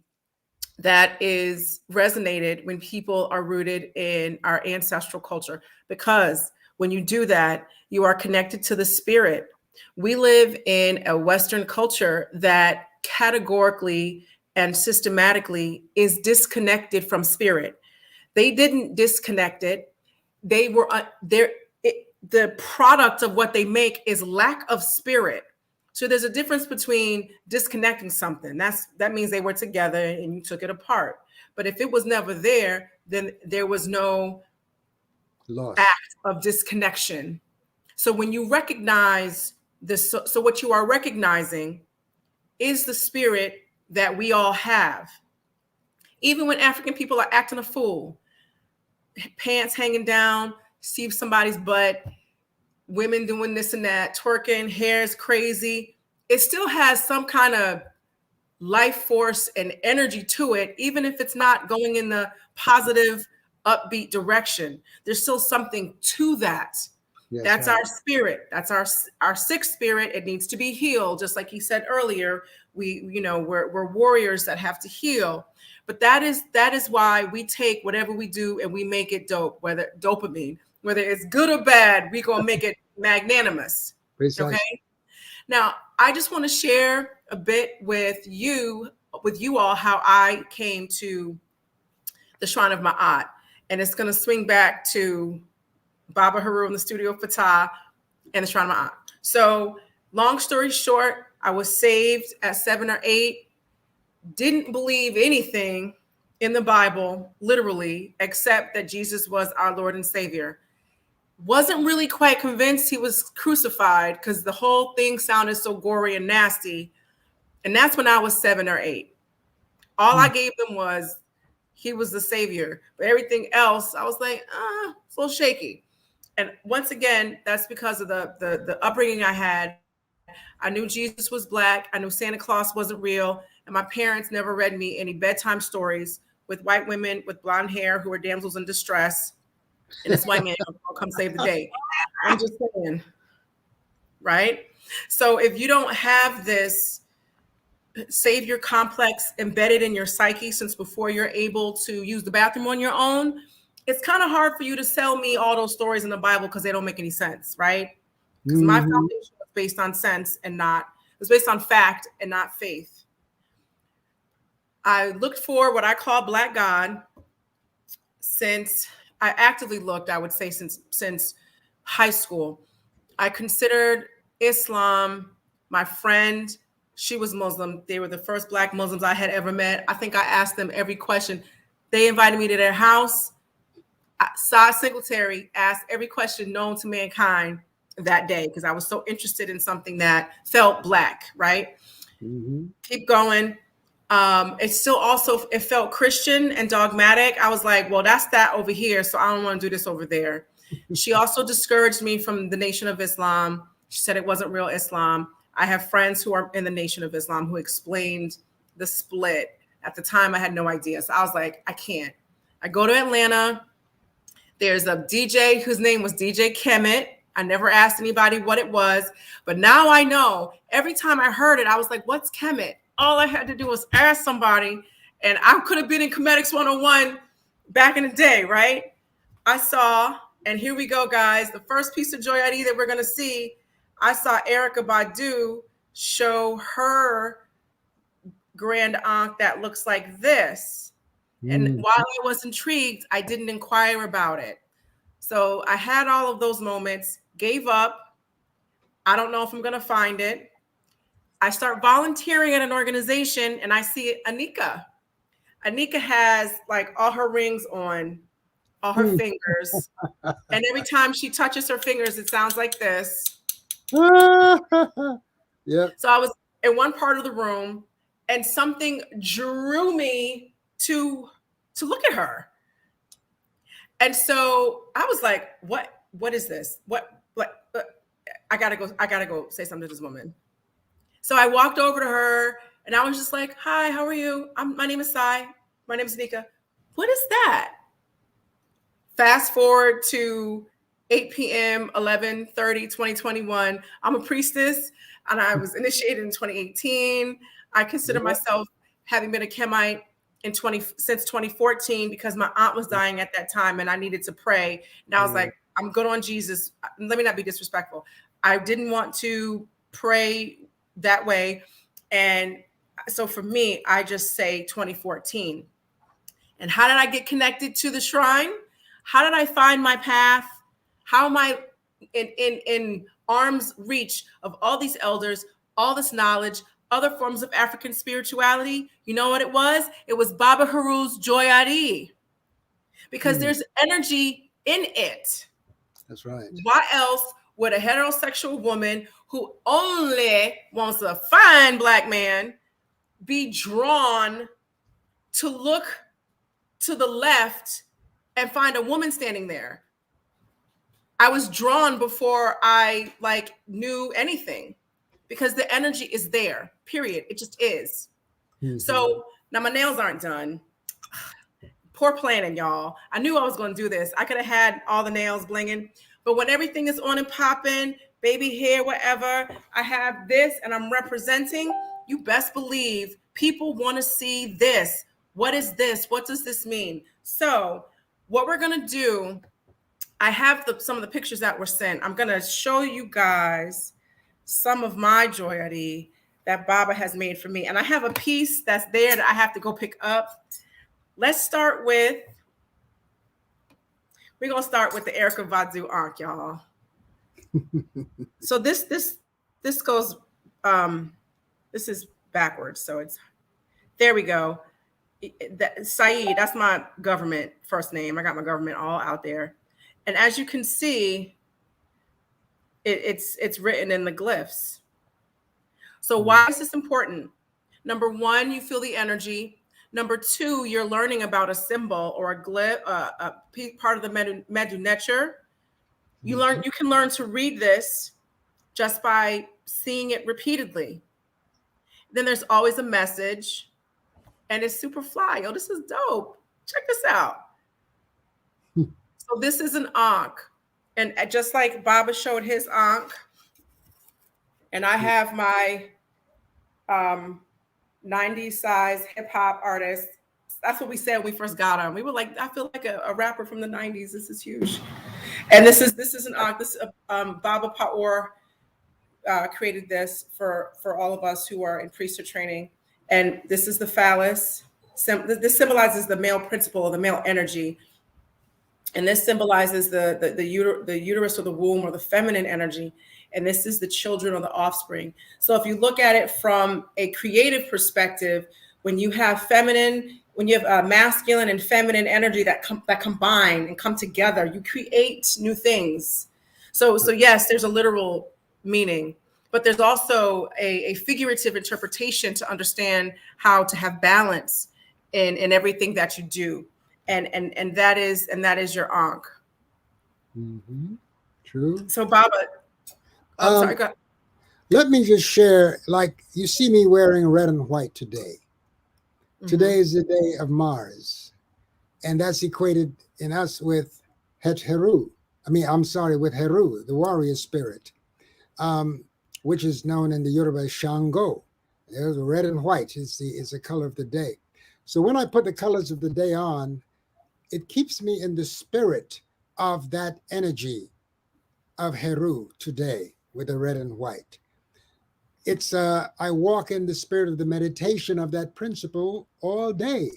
that is resonated when people are rooted in our ancestral culture, because when you do that, you are connected to the spirit. We live in a Western culture that categorically and systematically is disconnected from spirit. They didn't disconnect it. They were the product of what they make is lack of spirit. So there's a difference between disconnecting something. That means they were together and you took it apart. But if it was never there, then there was no loss, act of disconnection. So when you recognize this, so what you are recognizing is the spirit that we all have. Even when African people are acting a fool, pants hanging down, see somebody's butt, women doing this and that, twerking, hair's crazy, it still has some kind of life force and energy to it, even if it's not going in the positive, upbeat direction. There's still something to that. Yes, that's right. Our spirit. That's our sick spirit. It needs to be healed. Just like he said earlier, we're warriors that have to heal. But that is why we take whatever we do and we make it dope, whether dopamine, whether it's good or bad, we're going to make it magnanimous. Precisely. Okay. Now, I just want to share a bit with you all how I came to the Shrine of Ma'at. And it's going to swing back to Baaba Heru in the studio of Fatah and the Shrine of Ma'at. So long story short, I was saved at 7 or 8, didn't believe anything in the Bible, literally, except that Jesus was our Lord and Savior. Wasn't really quite convinced he was crucified because the whole thing sounded so gory and nasty. And that's when I was 7 or 8. All I gave them was he was the Savior. But everything else, I was like, it's a little shaky. And once again, that's because of the upbringing I had. I knew Jesus was black. I knew Santa Claus wasn't real. And my parents never read me any bedtime stories with white women with blonde hair who were damsels in distress. And this white man will come save the day. I'm just saying, right? So if you don't have this savior complex embedded in your psyche since before you're able to use the bathroom on your own, it's kind of hard for you to sell me all those stories in the Bible because they don't make any sense, right? Because my Mhm. foundation was based on sense and not, it was based on fact and not faith. I looked for what I call Black God since I actively looked, I would say since high school. I considered Islam. My friend, she was Muslim. They were the first Black Muslims I had ever met. I think I asked them every question. They invited me to their house. Cy Singletary asked every question known to mankind that day because I was so interested in something that felt Black, right? Mhm. Keep going. It still also, it felt Christian and dogmatic. I was like, well, that's that over here, so I don't want to do this over there. She also discouraged me from the Nation of Islam. She said it wasn't real Islam. I have friends who are in the Nation of Islam who explained the split. At the time, I had no idea. So I was like, I can't. I go to Atlanta. There's a DJ whose name was DJ Kemet. I never asked anybody what it was, but now I know. Every time I heard it, I was like, what's Kemet? All I had to do was ask somebody, and I could have been in Comedics 101 back in the day, right? I saw, and here we go, guys. The first piece of Joyari that we're going to see, I saw Erykah Badu show her grand aunt that looks like this. And Mhm. while I was intrigued, I didn't inquire about it. So I had all of those moments, gave up. I don't know if I'm going to find it. I start volunteering at an organization and I see Anika. Anika has like all her rings on, all her Mm. fingers. And every time she touches her fingers, it sounds like this. Yep. So I was in one part of the room and something drew me to look at her. And so I was like, what is this? What I gotta go say something to this woman. So I walked over to her and I was just like, hi, how are you? My name is Sai. My name is Nika. What is that? Fast forward to 8 p.m., 11/30, 2021. I'm a priestess and I was initiated in 2018. I consider Yep. myself having been a Chemite since 2014 because my aunt was dying at that time and I needed to pray. And I was Mm. like, I'm good on Jesus. Let me not be disrespectful. I didn't want to pray that way. And so for me, I just say 2014. And how did I get connected to the shrine? How did I find my path? How am I in arm's reach of all these elders, all this knowledge, other forms of African spirituality? You know what it was? It was Baaba Heru's Joyari, because Mm. there's energy in it. That's right. Why else would a heterosexual woman who only wants a fine Black man be drawn to look to the left and find a woman standing there? I was drawn before I like knew anything because the energy is there, period. It just is. Mhm. So now my nails aren't done. Poor planning, y'all. I knew I was going to do this. I could have had all the nails blinging, but when everything is on and popping, baby hair, whatever, I have this and I'm representing, you best believe people want to see this. What is this? What does this mean? So what we're going to do, I have some of the pictures that were sent. I'm going to show you guys some of my joyary that Baaba has made for me. And I have a piece that's there that I have to go pick up. Let's start with, we're going to start with the Erykah Badu Ankh, y'all. So this goes, this is backwards. So it's, there we go. Saeed, that's my government first name. I got my government all out there. And as you can see, it's written in the glyphs. So why is this important? Number one, you feel the energy. Number two, you're learning about a symbol or a glyph, a part of the Medu Neter. You can learn to read this just by seeing it repeatedly. Then there's always a message, and it's super fly. Yo, this is dope. Check this out. So this is an Ankh, and just like Baaba showed his Ankh, and I have my 90s size hip hop artist That's what we said when we first got on. We were like, I feel like a rapper from the '90s. This is huge, and this is an this Baba Paor created this for all of us who are in priesthood training, and this is the phallus. This symbolizes the male principle or the male energy, and this symbolizes the uterus or the womb or the feminine energy, and this is the children or the offspring. So if you look at it from a creative perspective, when you have feminine, when you have masculine and feminine energy that combine and come together, you create new things. So yes, there's a literal meaning, but there's also a figurative interpretation to understand how to have balance in everything that you do. And that is your ankh. Mm-hmm. True. So Baba, I'm sorry. Go ahead. Let me just share, like you see me wearing red and white today. Today is the day of Mars, and that's equated in us with Het Heru. With Heru, the warrior spirit, which is known in the Yoruba as Shango. There's red and white is the color of the day. So when I put the colors of the day on, it keeps me in the spirit of that energy of Heru today with the red and white. It's I walk in the spirit of the meditation of that principle all day.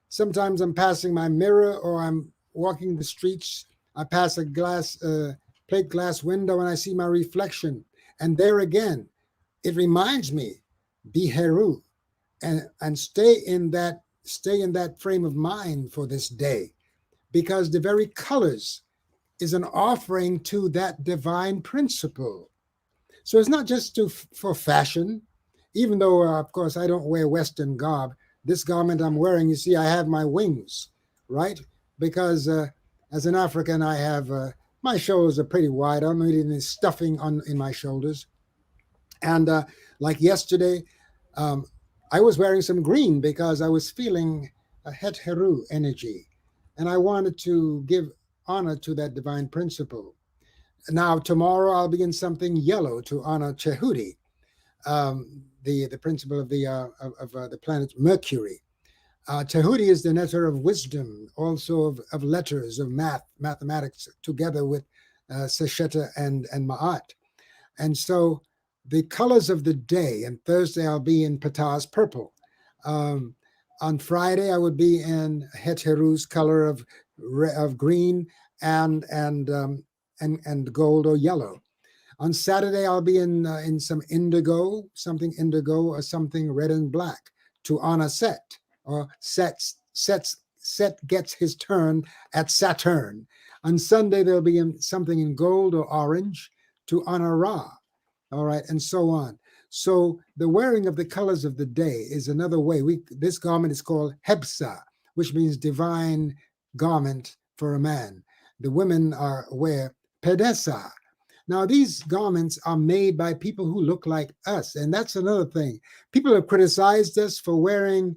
Sometimes I'm passing my mirror or I'm walking the streets. I pass a plate glass window and I see my reflection. And there again, it reminds me, be Heru and stay in that frame of mind for this day, because the very colors is an offering to that divine principle. So it's not just for fashion, even though, of course, I don't wear Western garb. This garment I'm wearing, you see, I have my wings, right? Because as an African, I have my shoulders are pretty wide. I don't need any stuffing in my shoulders. And like yesterday, I was wearing some green because I was feeling a Het Heru energy. And I wanted to give honor to that divine principle. Now, tomorrow I'll be in something yellow to honor Chehudi, the principle of the planet Mercury. Chehudi is the nectar of wisdom, also of letters, of mathematics, together with Sesheta and Ma'at. And so the colors of the day, and Thursday I'll be in Ptah's purple. On Friday I would be in Het Heru's color of green and gold or yellow. On Saturday, I'll be in some indigo, something indigo or something red and black to honor Set, or Set gets his turn at Saturn. On Sunday, there'll be something in gold or orange to honor Ra, all right, and so on. So the wearing of the colors of the day is another way. This garment is called Hebsa, which means divine garment for a man. The women wear Pedesa. Now, these garments are made by people who look like us. And that's another thing. People have criticized us for wearing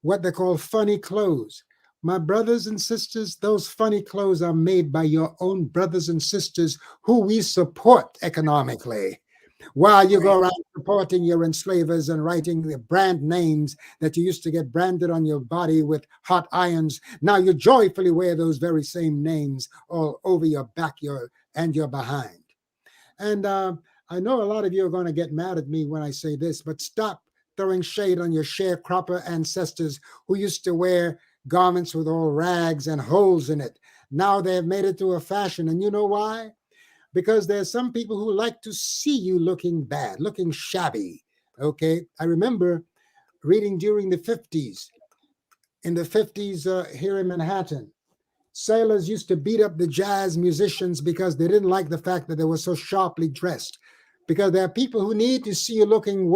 what they call funny clothes. My brothers and sisters, those funny clothes are made by your own brothers and sisters who we support economically. While you go around supporting your enslavers and writing the brand names that you used to get branded on your body with hot irons, now you joyfully wear those very same names all over your back and your behind. And I know a lot of you are going to get mad at me when I say this, but stop throwing shade on your sharecropper ancestors who used to wear garments with all rags and holes in it. Now they have made it to a fashion. And you know why? Because there's some people who like to see you looking bad, looking shabby. Okay. I remember reading during the 50s, here in Manhattan, sailors used to beat up the jazz musicians because they didn't like the fact that they were so sharply dressed. Because there are people who need to see you looking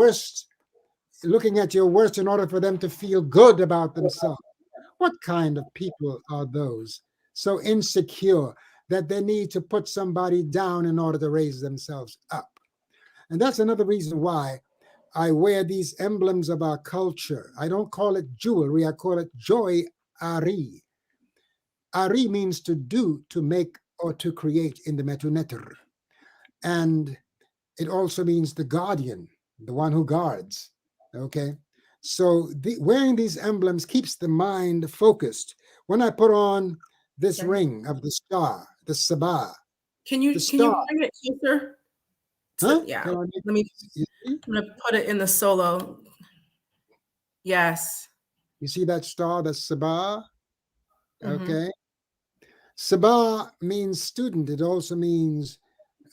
at your worst in order for them to feel good about themselves. What kind of people are those? So insecure that they need to put somebody down in order to raise themselves up. And that's another reason why I wear these emblems of our culture. I don't call it jewelry, I call it Joyari. Ari means to do, to make, or to create in the Metunetr. And it also means the guardian, the one who guards. Okay. So wearing these emblems keeps the mind focused. When I put on this Okay. ring of the star, the Sabah, Can the you star, bring it closer? huh? Yeah. Can I make, Let me. you see? I'm gonna put it in the solo. Yes. You see that star, the Sabah? Mm-hmm. Okay. Sabah means student. It also means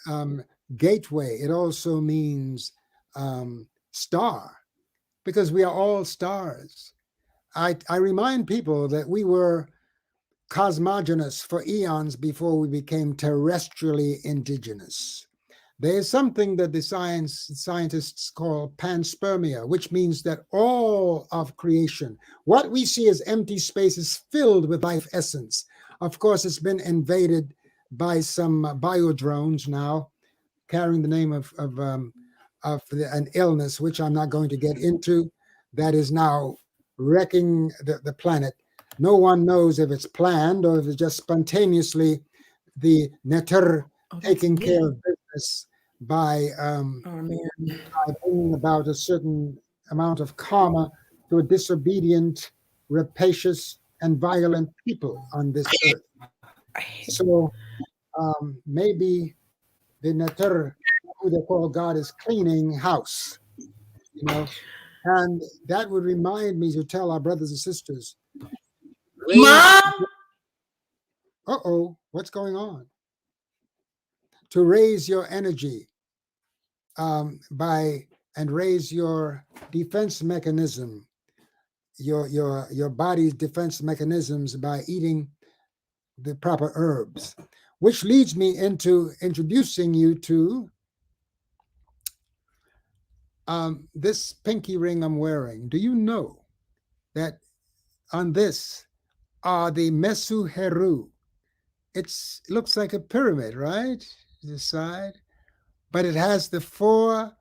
um, gateway. It also means star, because we are all stars. I remind people that we were cosmogenous for eons before we became terrestrially indigenous. There is something that the scientists call panspermia, which means that all of creation, what we see as empty space, is filled with life essence. Of course, it's been invaded by some biodrones now, carrying the name of an illness, which I'm not going to get into, that is now wrecking the planet. No one knows if it's planned or if it's just spontaneously the neter Oh, that's taking care me. of business by Oh man. bringing about a certain amount of karma to a disobedient, rapacious, and violent people on this earth. So maybe the neter, who they call God, is cleaning house, you know. And that would remind me to tell our brothers and sisters, raise, Mom. what's going on? To raise your energy by and raise your defense mechanism, your body's defense mechanisms by eating the proper herbs, which leads me into introducing you to this pinky ring I'm wearing. Do you know that on this are the Mesu Heru? It looks like a pyramid, right? The side, but it has the four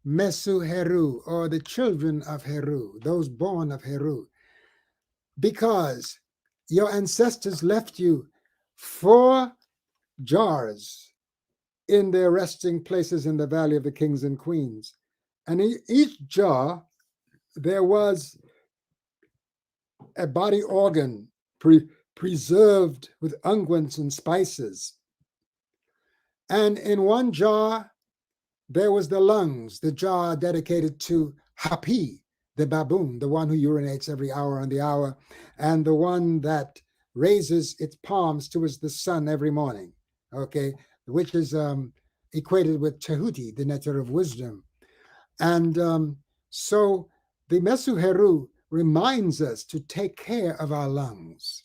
Mesu Heru, or the children of Heru, those born of Heru, because your ancestors left you four jars in their resting places in the Valley of the Kings and Queens. And in each jar, there was a body organ preserved with unguents and spices. And in one jar, there was the lungs, the jar dedicated to Hapi, the baboon, the one who urinates every hour on the hour, and the one that raises its palms towards the sun every morning, okay, which is equated with Tehuti, the nectar of wisdom. And so the Mesu Heru reminds us to take care of our lungs.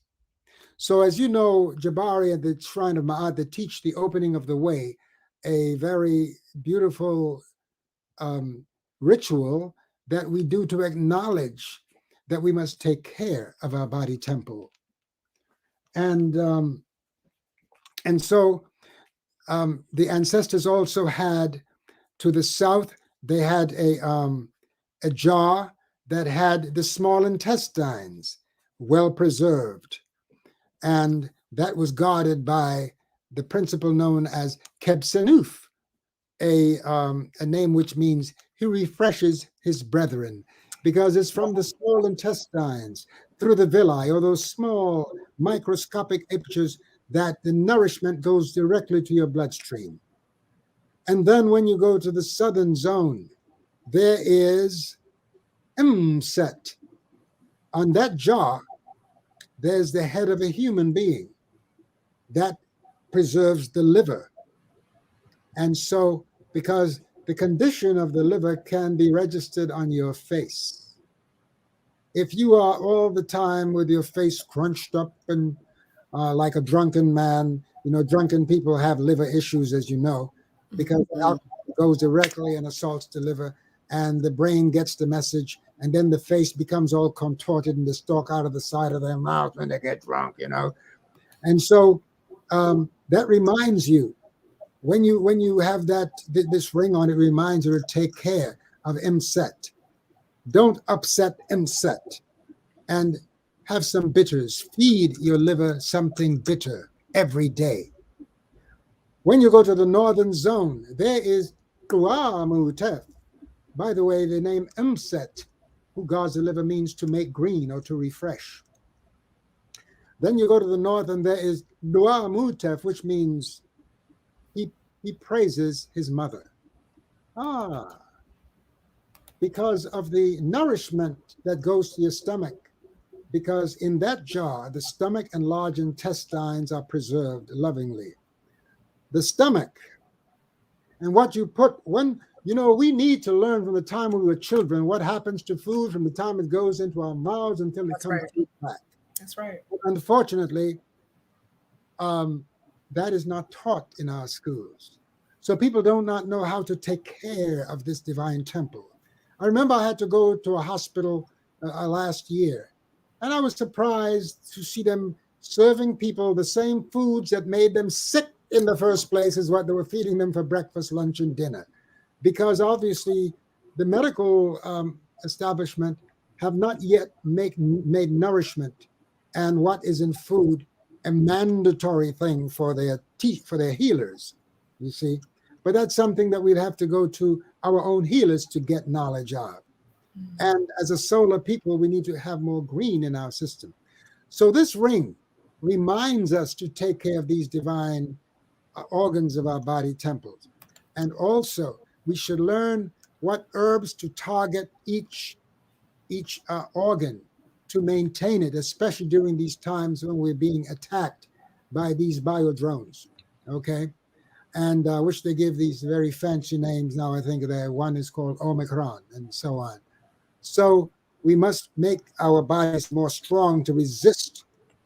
So as you know, Jabari at the Shrine of Ma'at, that teach the opening of the way, a very beautiful ritual that we do to acknowledge that we must take care of our body temple. And so the ancestors also had, to the south, they had a jar that had the small intestines well preserved. And that was guarded by the principle known as Kebsenuf, a name which means he refreshes his brethren, because it's from the small intestines through the villi, or those small microscopic apertures, that the nourishment goes directly to your bloodstream. And then when you go to the southern zone, there is Mset. On that jar, there's the head of a human being that preserves the liver. And so, because the condition of the liver can be registered on your face. If you are all the time with your face crunched up and like a drunken man, drunken people have liver issues, as you know, because alcohol goes directly and assaults the liver, and the brain gets the message, and then the face becomes all contorted and they stalk out of the side of their mouth when they get drunk, And so that reminds you, when you have this ring on, it reminds you to take care of Mset. Don't upset Mset, and have some bitters. Feed your liver something bitter every day. When you go to the northern zone, there is Kuamutef. By the way, the name Mset who guards the liver means to make green or to refresh. Then you go to the north, and there is Dua Mutef, which means he praises his mother. Because of the nourishment that goes to your stomach, because in that jar, the stomach and large intestines are preserved lovingly. The stomach and what you put when, we need to learn from the time we were children what happens to food from the time it goes into our mouths until it comes back. That's right. Unfortunately, that is not taught in our schools. So people do not know how to take care of this divine temple. I remember I had to go to a hospital last year, and I was surprised to see them serving people the same foods that made them sick in the first place as what they were feeding them for breakfast, lunch, and dinner. Because obviously the medical establishment have not yet made nourishment and what is in food a mandatory thing for their healers, you see. But that's something that we'd have to go to our own healers to get knowledge of. And as a solar people, we need to have more green in our system. So this ring reminds us to take care of these divine organs of our body temples. And also, we should learn what herbs to target each organ to maintain it, especially during these times when we're being attacked by these biodrones, okay? And which they give these very fancy names now. I think that one is called Omicron and so on. So we must make our bodies more strong to resist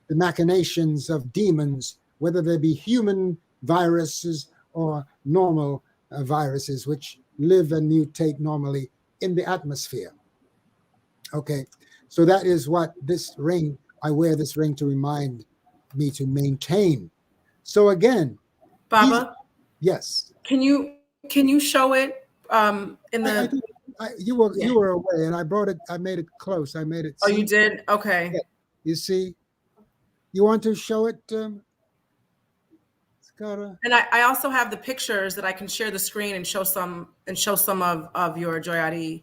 the machinations of demons, whether they be human viruses or normal viruses, which live and mutate normally in the atmosphere. Okay, so that is what this ring, I wear this ring to remind me to maintain. So again, Baba, yes. Can you show it in the? You were away, and I brought it. I made it close. I made it. Oh, you did? Okay. Yeah. You see, you want to show it, Scott? And I also have the pictures that I can share the screen and show some of your Joyari.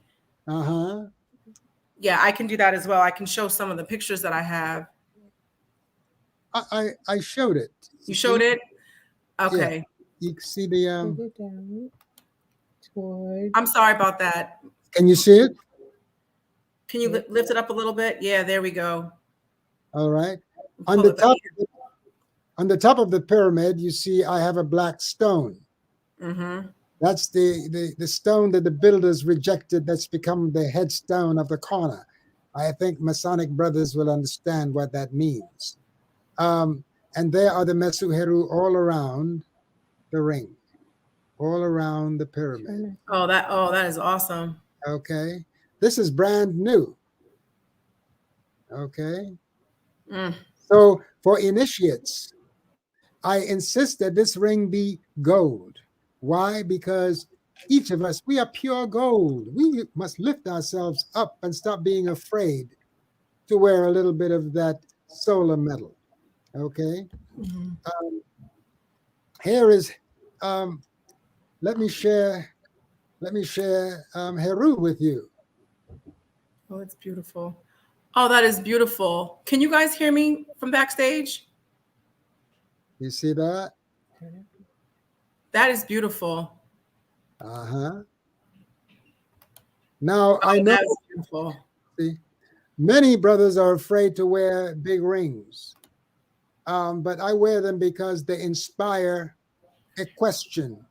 Yeah, I can do that as well. I can show some of the pictures that I have. I showed it. You showed it? Okay. Yeah. You see the I'm sorry about that. Can you see it? Can you lift it up a little bit? Yeah, there we go. All right. On the top of the pyramid, you see I have a black stone. Mm-hmm. That's the stone that the builders rejected. That's become the headstone of the corner. I think Masonic brothers will understand what that means. And there are the Mesu Heru all around the ring, all around the pyramid. Oh, that is awesome. Okay. This is brand new. Okay. So for initiates, I insist that this ring be gold. Why? Because each of us, we are pure gold. We must lift ourselves up and stop being afraid to wear a little bit of that solar metal. Okay. Here is, let me share Heru with you. Oh, it's beautiful. Oh, that is beautiful. Can you guys hear me from backstage? You see that? That is beautiful. Now, I know that's beautiful. See, many brothers are afraid to wear big rings, but I wear them because they inspire a question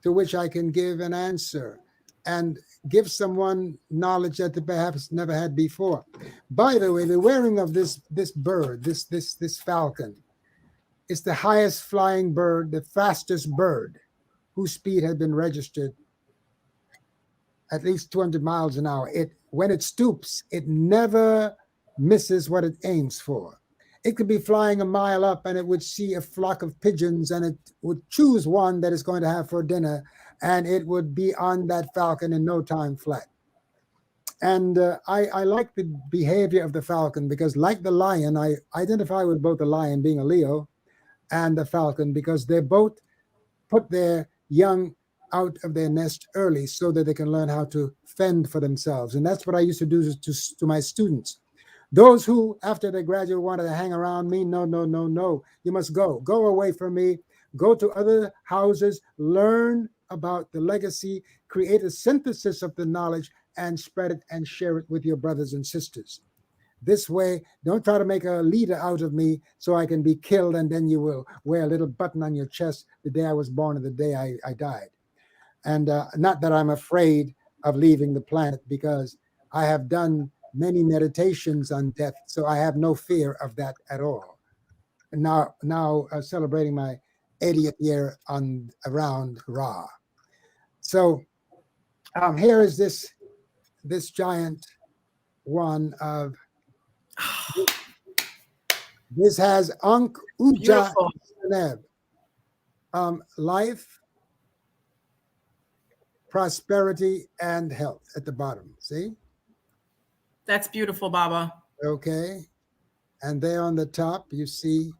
to which I can give an answer and give someone knowledge that they perhaps never had before. By the way, the wearing of this bird, this falcon, is the highest flying bird, the fastest bird, whose speed had been registered at least 200 miles an hour. When it stoops, it never misses what it aims for. It could be flying a mile up and it would see a flock of pigeons and it would choose one that it's going to have for dinner, and it would be on that falcon in no time flat. And I like the behavior of the falcon because, like the lion, I identify with both the lion being a Leo and the falcon because they both put their young out of their nest early so that they can learn how to fend for themselves. And that's what I used to do to my students. Those who, after they graduate, wanted to hang around me, no, no, no, no. You must go. Go away from me. Go to other houses, learn about the legacy, create a synthesis of the knowledge, and spread it and share it with your brothers and sisters. This way, don't try to make a leader out of me so I can be killed and then you will wear a little button on your chest the day I was born and the day I died. And not that I'm afraid of leaving the planet, because I have done many meditations on death, so I have no fear of that at all. And now celebrating my 80th year on around Ra. So here is this giant one of this has Ankh Uja Beautiful. Seneb, life, prosperity, and health at the bottom. See? That's beautiful, Baba. Okay. And there on the top, you see,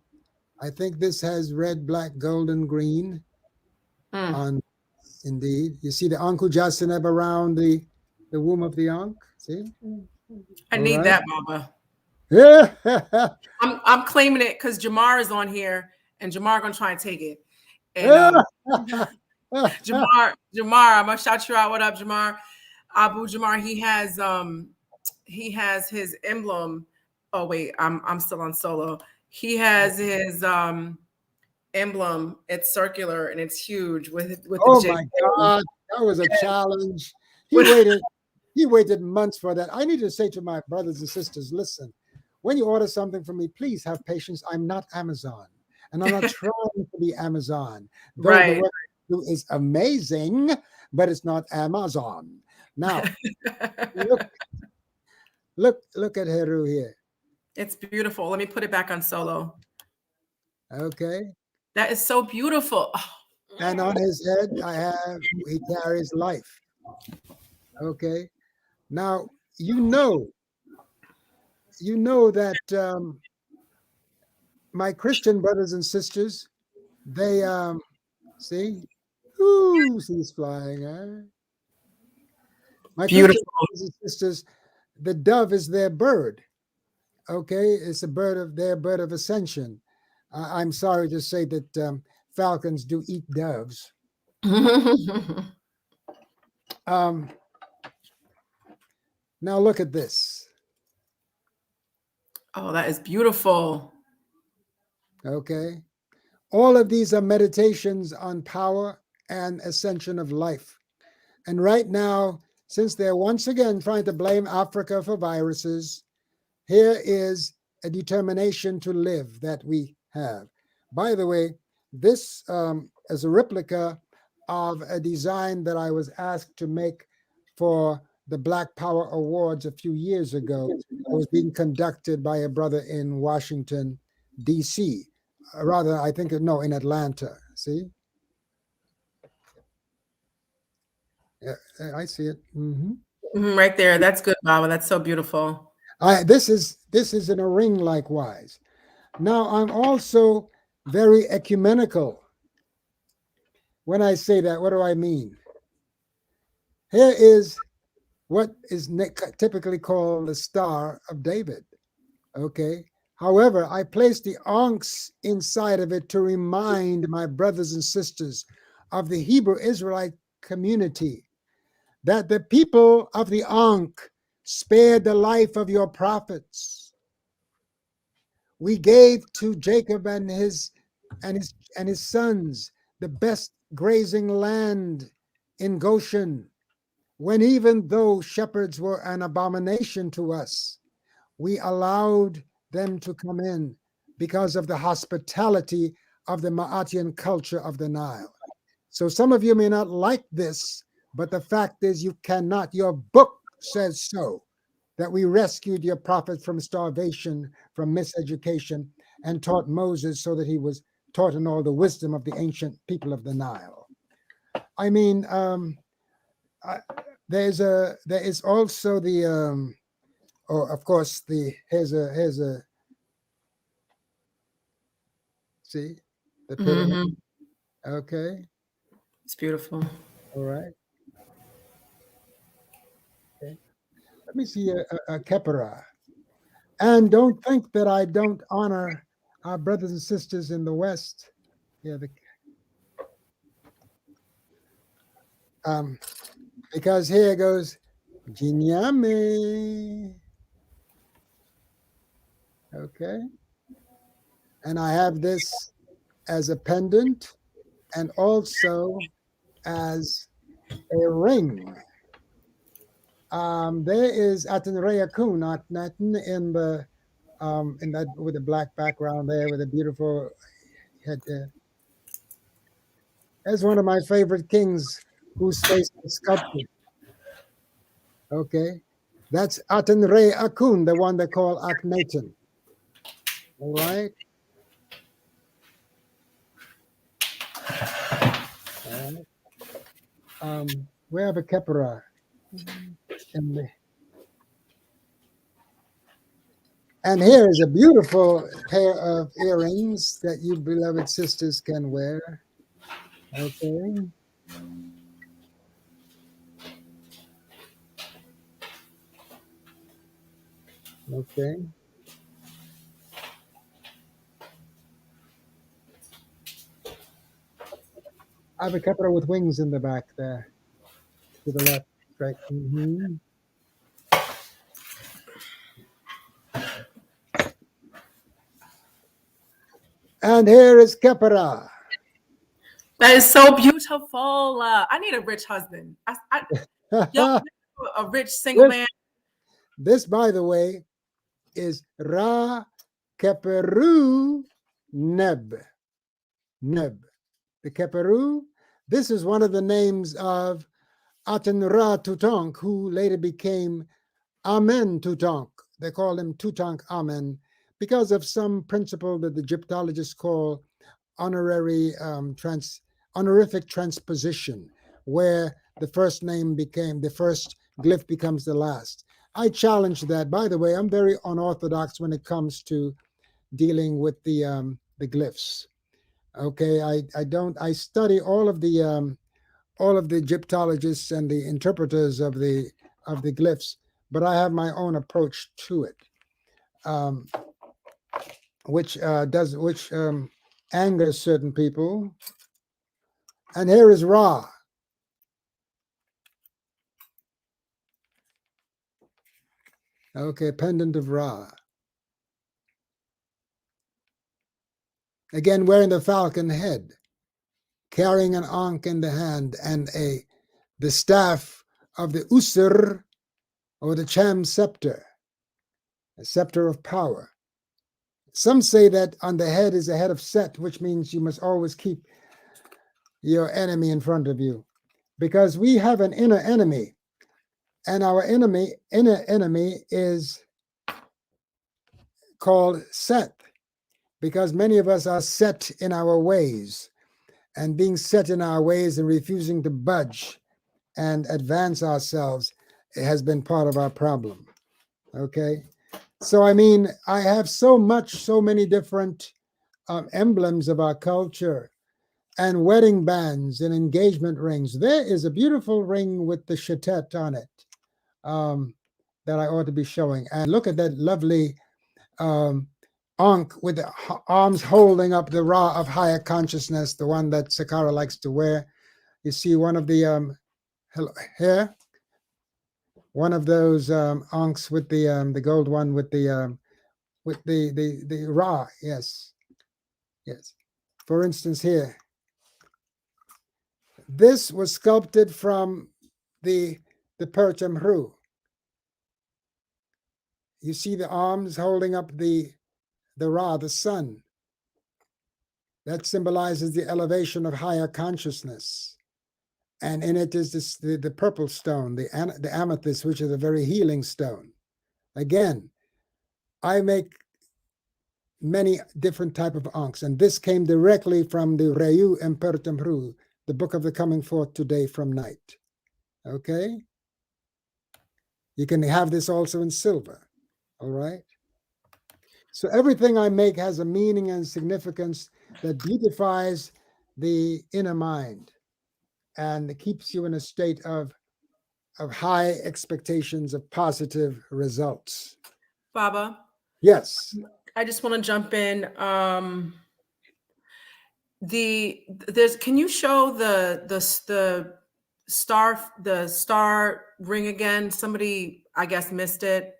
I think this has red, black, gold, and green Mm, on, indeed. You see the Ankh Uja Seneb around the womb of the Ankh. See? I All need right. that, Baba. Yeah. I'm claiming it because Jamar is on here, and Jamar gonna try and take it. And Jamar, I'm gonna shout you out. What up, Jamar? Abu Jamar, he has his emblem. Oh wait, I'm still on solo. He has his emblem. It's circular and it's huge with the Oh J. my God, that was a challenge. He With- waited, he waited months for that. I need to say to my brothers and sisters, listen, when you order something from me, please have patience. I'm not Amazon, and I'm not trying to be Amazon. Though the right. work I do is amazing, but it's not Amazon. Now, look, look at Heru here. It's beautiful. Let me put it back on solo. Okay. That is so beautiful. And on his head, he carries life. Okay. Now, you know that my Christian brothers and sisters, they see, ooh, he's flying. My Christian Beautiful. brothers and sisters, the dove is their bird. Okay, it's a bird of their bird of ascension. I'm sorry to say that falcons do eat doves. Um, now look at this. Oh, that is beautiful. Okay, all of these are meditations on power and ascension of life. And right now, since they're once again trying to blame Africa for viruses, here is a determination to live that we have. By the way, this is a replica of a design that I was asked to make for the Black Power Awards a few years ago. It was being conducted by a brother in Washington, D.C. Rather, I think, no, in Atlanta. See? Yeah, I see it. Right there. That's good, Baba. That's so beautiful. This is in a ring likewise. Now I'm also very ecumenical. When I say that, what do I mean? Here is what is typically called the Star of David. Okay. However, I place the ankhs inside of it to remind my brothers and sisters of the Hebrew Israelite community that the people of the ankh spared the life of your prophets. We gave to Jacob and his sons the best grazing land in Goshen, when even though shepherds were an abomination to us, we allowed them to come in because of the hospitality of the Maatian culture of the Nile. So some of you may not like this, but the fact is you cannot. Your book says so, that we rescued your prophet from starvation, from miseducation, and taught Moses so that he was taught in all the wisdom of the ancient people of the Nile. I mean, there is also the of course here's a see the pyramid. Mhm. Okay. It's beautiful. All right. Okay. Let me see a Kepera. And don't think that I don't honor our brothers and sisters in the West. Yeah, um, because here goes Jinyame. Okay. And I have this as a pendant and also as a ring. There is Atenrea Kun in the in that with the black background there with a beautiful head there. That's one of my favorite kings whose face is sculpted. Okay. That's Atenrea Akun, the one they call Akhenaten. All right. All right. We have a Kepera. And, and here is a beautiful pair of earrings that you beloved sisters can wear. Okay. Okay. I have a Kepera with wings in the back there to the left. Right. And here is Kepera. That is so beautiful. I need a rich husband. Yo, a rich single this, man. this, by the way, is Ra Keperu Neb. Neb. The Keperu. This is one of the names of Aten Ra Tutank, who later became Amen Tutank. They call him Tutank Amen because of some principle that the Egyptologists call honorific transposition, where the first name became the first glyph becomes the last. I challenge that. By the way, I'm very unorthodox when it comes to dealing with the glyphs. Okay, I study all of the Egyptologists and the interpreters of the glyphs, but I have my own approach to it, um, which angers certain people. And here is Ra. Okay, pendant of Ra. Again, wearing the falcon head, carrying an ankh in the hand and the staff of the Usr or the Cham scepter, a scepter of power. Some say that on the head is a head of Set, which means you must always keep your enemy in front of you, because we have an inner enemy, and our inner enemy is called Set, because many of us are set in our ways, and being set in our ways and refusing to budge and advance ourselves has been part of our problem. Okay, so I mean, I have so many different emblems of our culture and wedding bands and engagement rings. There is a beautiful ring with the chatet on it that I ought to be showing. And look at that lovely ankh with the arms holding up the Ra of higher consciousness, the one that Sakara likes to wear. You see one of the here, one of those ankhs with the gold one with the Ra. Yes, yes. For instance, here, this was sculpted from the Percham Hru. You see the arms holding up the Ra, the sun. That symbolizes the elevation of higher consciousness. And in it is the purple stone, the amethyst, which is a very healing stone. Again, I make many different type of ankhs, and this came directly from the Reyu Empertum Hru, the book of the coming forth today from night. Okay? You can have this also in silver. All right? So everything I make has a meaning and significance that beautifies the inner mind. and it keeps you in a state of high expectations of positive results. Baba, Yes. I just want to jump in. There's can you show the star ring again? Somebody I guess missed it.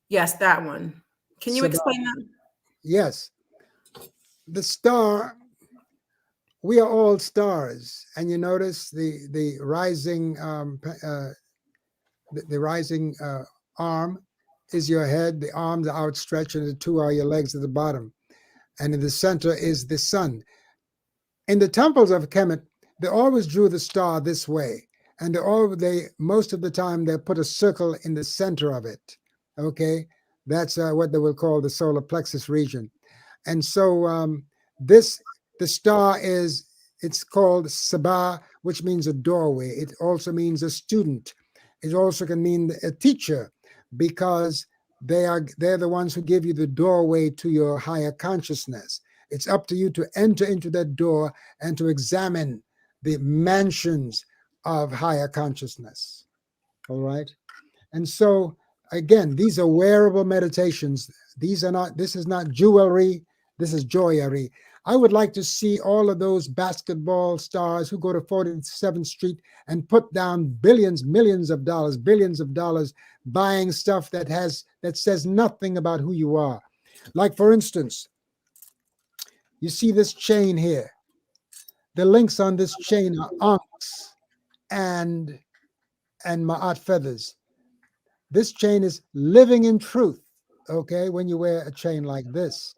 Yes, that one. Can you So, explain that? yes, the star, we are all stars. And you notice the rising the rising arm is your head, the arms are outstretched, and the two are your legs at the bottom. And in the center is the sun. In the temples of Kemet, they always drew the star this way. And they most of the time they put a circle in the center of it. Okay, that's what they will call the solar plexus region. And so this the star is it's called Sabah, which means a doorway. It also means a student. It also can mean a teacher because they're the ones who give you the doorway to your higher consciousness. It's up to you to enter into that door and to examine the mansions of higher consciousness. All right. And so again, these are wearable meditations. This is not jewelry, this is joyari. I would like to see all of those basketball stars who go to 47th Street and put down billions, billions of dollars buying stuff that says nothing about who you are. Like for instance, you see this chain here. The links on this chain are ankhs and ma'at feathers. This chain is living in truth. Okay, when you wear a chain like this,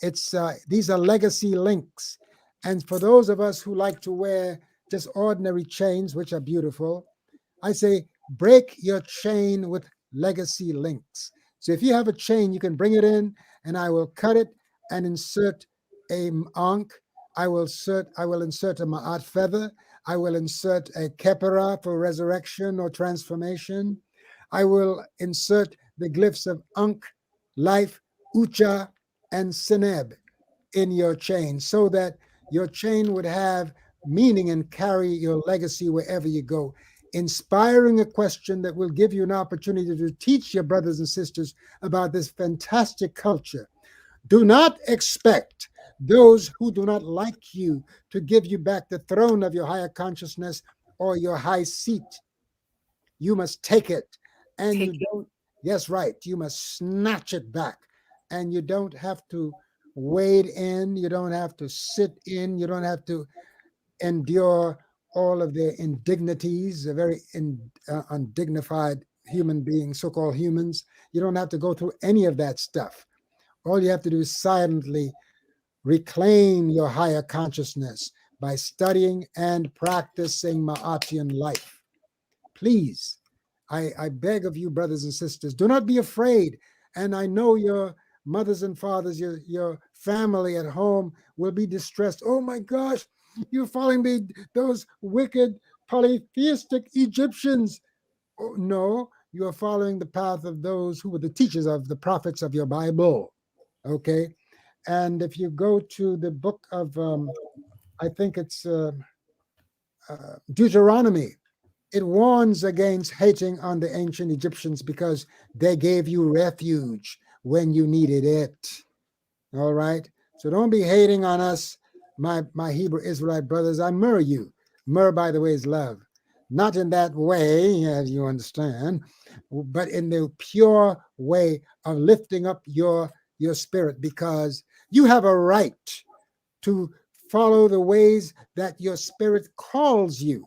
it's these are legacy links, and for those of us who like to wear just ordinary chains, which are beautiful, I say break your chain with legacy links. So if you have a chain, you can bring it in, and I will cut it and insert a ankh. I will insert a ma'at feather. I will insert a kepera for resurrection or transformation. I will insert the glyphs of ankh, life, ucha, and seneb in your chain so that your chain would have meaning and carry your legacy wherever you go. Inspiring a question that will give you an opportunity to teach your brothers and sisters about this fantastic culture. Do not expect those who do not like you to give you back the throne of your higher consciousness or your high seat. You must take it. And Take you it. don't, yes, right. You must snatch it back. And you don't have to wade in. You don't have to sit in. You don't have to endure all of their indignities, a very undignified human beings, so called humans. You don't have to go through any of that stuff. All you have to do is silently reclaim your higher consciousness by studying and practicing Ma'atian life. Please, I beg of you, brothers and sisters, do not be afraid. And I know your mothers and fathers, your family at home will be distressed. Oh my gosh, you're following those wicked polytheistic Egyptians. Oh, no, you are following the path of those who were the teachers of the prophets of your Bible. Okay. And if you go to the book of, I think it's Deuteronomy, it warns against hating on the ancient Egyptians because they gave you refuge when you needed it. All right. So don't be hating on us, my Hebrew Israelite brothers. I myrrh you. Myrrh, by the way, is love. Not in that way, as you understand, but in the pure way of lifting up your spirit, because you have a right to follow the ways that your spirit calls you.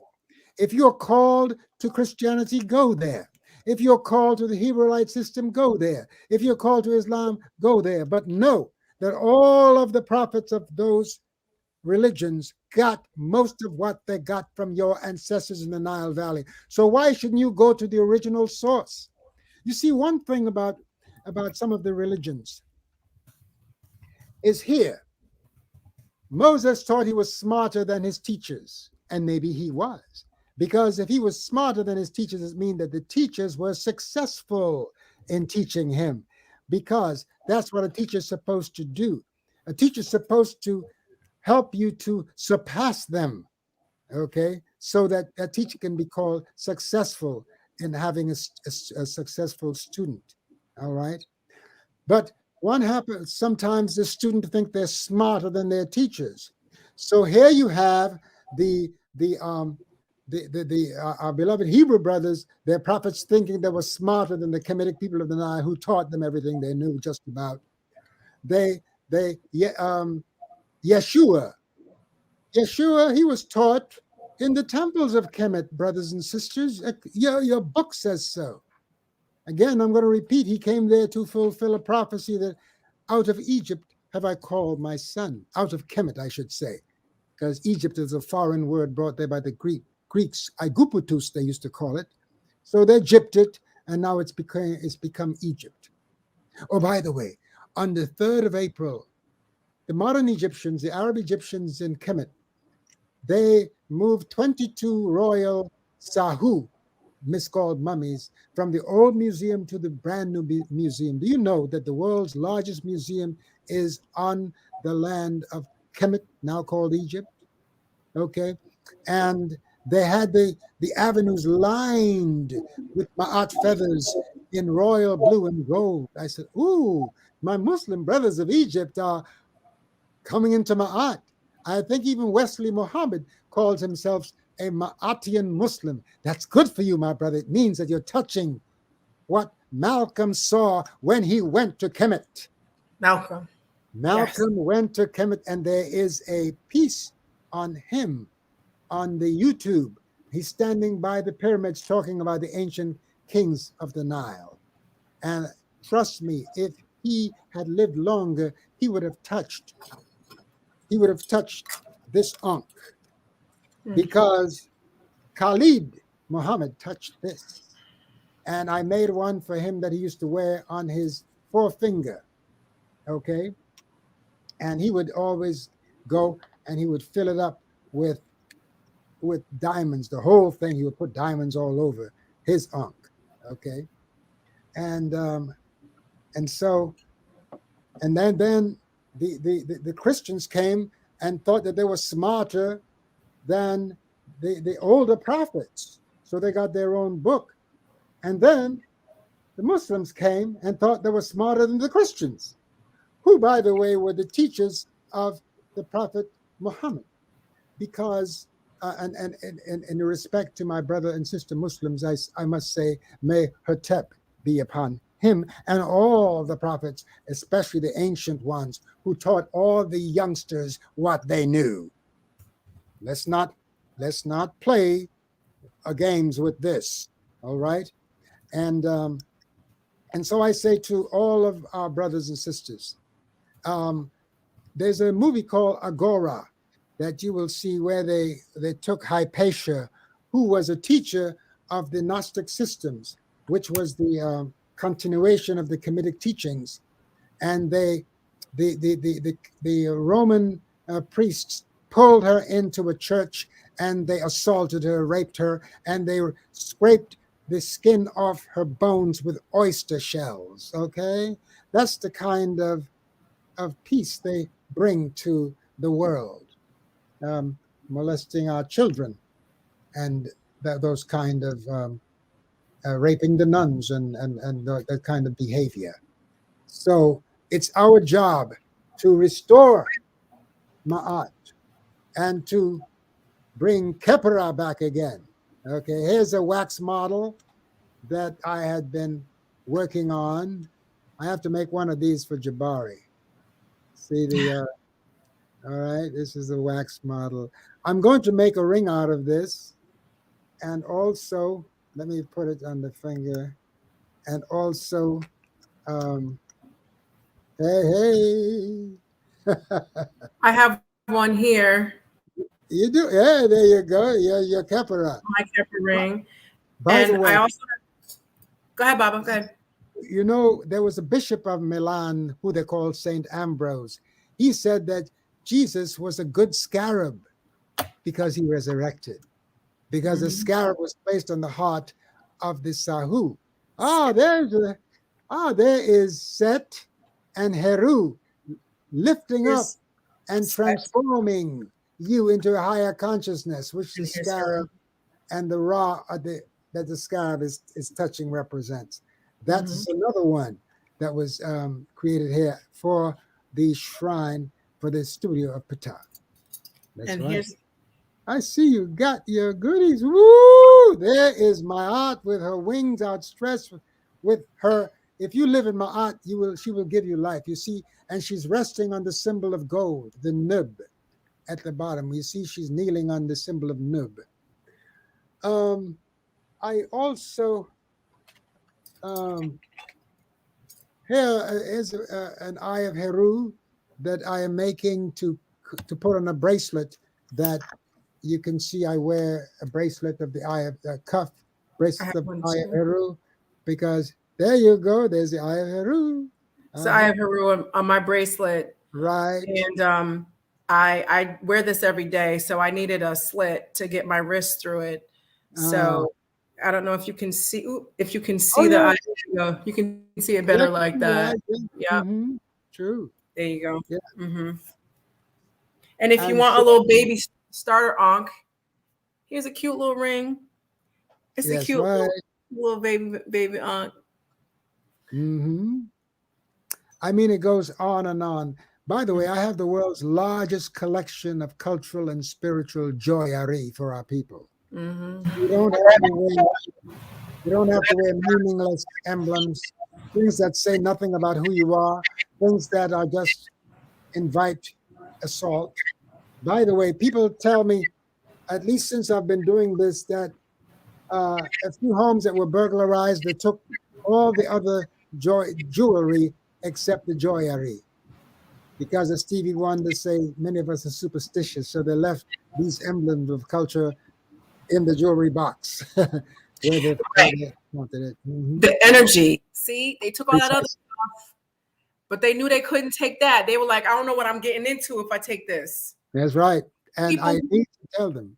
If you're called to Christianity, go there. If you're called to the Hebraite system, go there. If you're called to Islam, go there. But know that all of the prophets of those religions got most of what they got from your ancestors in the Nile Valley. So why shouldn't you go to the original source? You see, one thing about some of the religions is here. Moses thought he was smarter than his teachers, and maybe he was. Because if he was smarter than his teachers, it means that the teachers were successful in teaching him, because that's what a teacher's supposed to do. A teacher's supposed to help you to surpass them. okay, so that a teacher can be called successful in having a successful student. All right. But one happens sometimes the student think they're smarter than their teachers. So here you have the our beloved Hebrew brothers, their prophets thinking they were smarter than the Kemetic people of the Nile who taught them everything they knew just about. They Yeshua, Yeshua, he was taught in the temples of Kemet, brothers and sisters. Your book says so. Again, I'm going to repeat, he came there to fulfill a prophecy that out of Egypt have I called my son. Out of Kemet, I should say, because Egypt is a foreign word brought there by the Greeks. Aiguputus, they used to call it. So they gypped it, and now it's become Egypt. Oh, by the way, on the 3rd of April, the modern Egyptians, the Arab Egyptians in Kemet, they moved 22 royal Sahu, miscalled mummies, from the old museum to the brand new museum. Do you know that the world's largest museum is on the land of Kemet, now called Egypt? Okay. And they had the avenues lined with ma'at feathers in royal blue and gold. I said, ooh, my Muslim brothers of Egypt are coming into ma'at. I think even Wesley Muhammad calls himself a Ma'atian Muslim. That's good for you, my brother. It means that you're touching what Malcolm saw when he went to Kemet. Malcolm. Malcolm went to Kemet, and there is a piece on him on the YouTube. He's standing by the pyramids talking about the ancient kings of the Nile. And trust me, if he had lived longer, he would have touched this ankh, because Khalid Muhammad touched this. And I made one for him that he used to wear on his forefinger. Okay. And he would always go and he would fill it up with diamonds, the whole thing. He would put diamonds all over his ankh. Okay. And so, and then the Christians came and thought that they were smarter than the older prophets. So they got their own book. And then the Muslims came and thought they were smarter than the Christians, who, by the way, were the teachers of the Prophet Muhammad. Because, and in respect to my brother and sister Muslims, I must say, may Hetep be upon him and all the prophets, especially the ancient ones who taught all the youngsters what they knew. Let's not play games with this, all right? And so I say to all of our brothers and sisters, there's a movie called Agora that you will see where they took Hypatia, who was a teacher of the Gnostic systems, which was the continuation of the Kemetic teachings, and the Roman priests pulled her into a church and they assaulted her, raped her, and they scraped the skin off her bones with oyster shells. Okay, that's the kind of peace they bring to the world, molesting our children and those kind of raping the nuns and that kind of behavior. So it's our job to restore Ma'at and to bring Kepera back again. Okay, here's a wax model that I had been working on. I have to make one of these for Jabari. See the, all right, this is a wax model. I'm going to make a ring out of this. And also, let me put it on the finger. And also, hey. I have one here. You do? Yeah, there you go. Yeah, your Kepera. My Kepera ring. By the way, I also, go ahead, Baba, go ahead. You know, there was a bishop of Milan who they called Saint Ambrose. He said that Jesus was a good scarab because he resurrected, because the scarab was placed on the heart of the Sahu. There is Set and Heru lifting up and transforming. you into a higher consciousness, which the And here's Heru. scarab and the Ra that the scarab is touching represents. That's another one that was created here for the shrine for the studio of Ptah. That's And right. here's I see you got your goodies. Woo! There is my aunt with her wings outstretched with her. If you live in my aunt, she will give you life. You see, and she's resting on the symbol of gold, the nub at the bottom. You see, she's kneeling on the symbol of nub. I also here is an eye of Heru that I am making to put on a bracelet that you can see. I wear a bracelet of the eye of cuff I bracelet have of one eye of too. Heru because there you go. There's the eye of Heru. So I have Heru on my bracelet, Right. and I wear this every day. So I needed a slit to get my wrist through it. Uh, So I don't know if you can see if you can oh see the yeah. eye. You can see it better Yeah. like that. Right. Yeah, Mm-hmm. True. there you go. Yeah. hmm And if you And want so a little baby starter ankh, here's a cute little ring. It's a yes, cute right. little baby ankh. Mm-hmm. I mean, it goes on and on. By the way, I have the world's largest collection of cultural and spiritual joyari for our people. You Mm-hmm. don't have to wear, you don't have to wear meaningless emblems, things that say nothing about who you are, things that are just invite assault. By the way, people tell me, at least since I've been doing this, that a few homes that were burglarized, they took all the other jewelry except the joyari. Because as Stevie Wonder say, many of us are superstitious, so they left these emblems of culture in the jewelry box where Right. they wanted it. Mm-hmm. The energy. See, they took all that other Precisely. stuff, but they knew they couldn't take that. They were like, I don't know what I'm getting into if I take this. That's right. And People, I need to tell them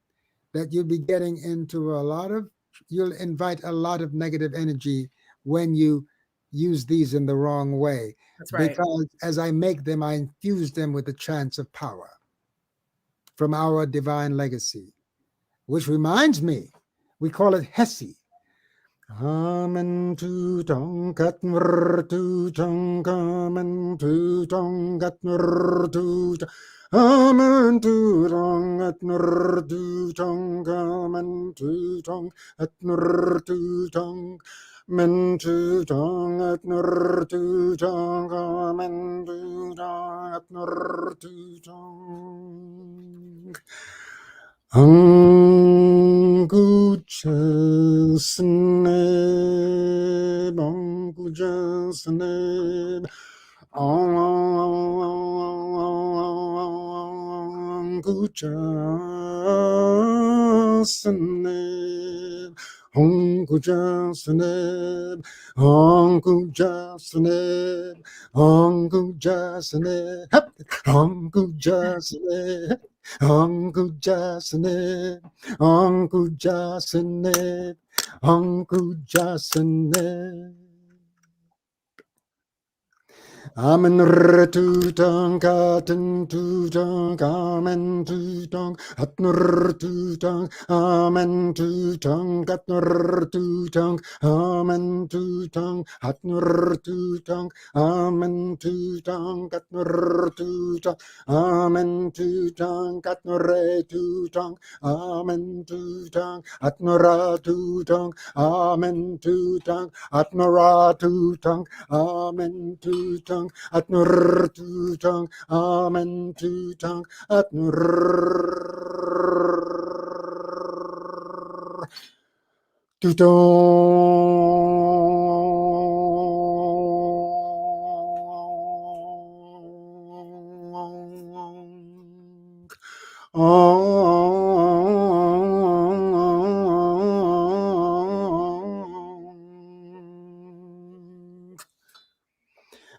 that you'll be getting into you'll invite a lot of negative energy when you use these in the wrong way. that's right. Because as I make them, I infuse them with the chance of power from our divine legacy, which reminds me, we call it Hesi. Amen to tong kat mer to tong amen to tong kat mer to amen to tong at mer to tong amen to tong at mer to tong men to tong at mer to tong amen to tong at mer to tong Anguchasneb, Anguchasneb, Anguchasneb, Anguchasneb, Anguchasneb, Anguchasneb, Anguchasneb. Uncle Jocelyn, Uncle Jocelyn, Uncle Jocelyn. Amen tutong katen tutong amen tutong atnur tutong amen tutong katnur tutong amen tutong atnur tutong amen tutong katnur tutong amen tutong katnur tutong amen tutong atnura tutong amen tutong atnura tutong amen tutong at nur tutong amen tutong at nur tutong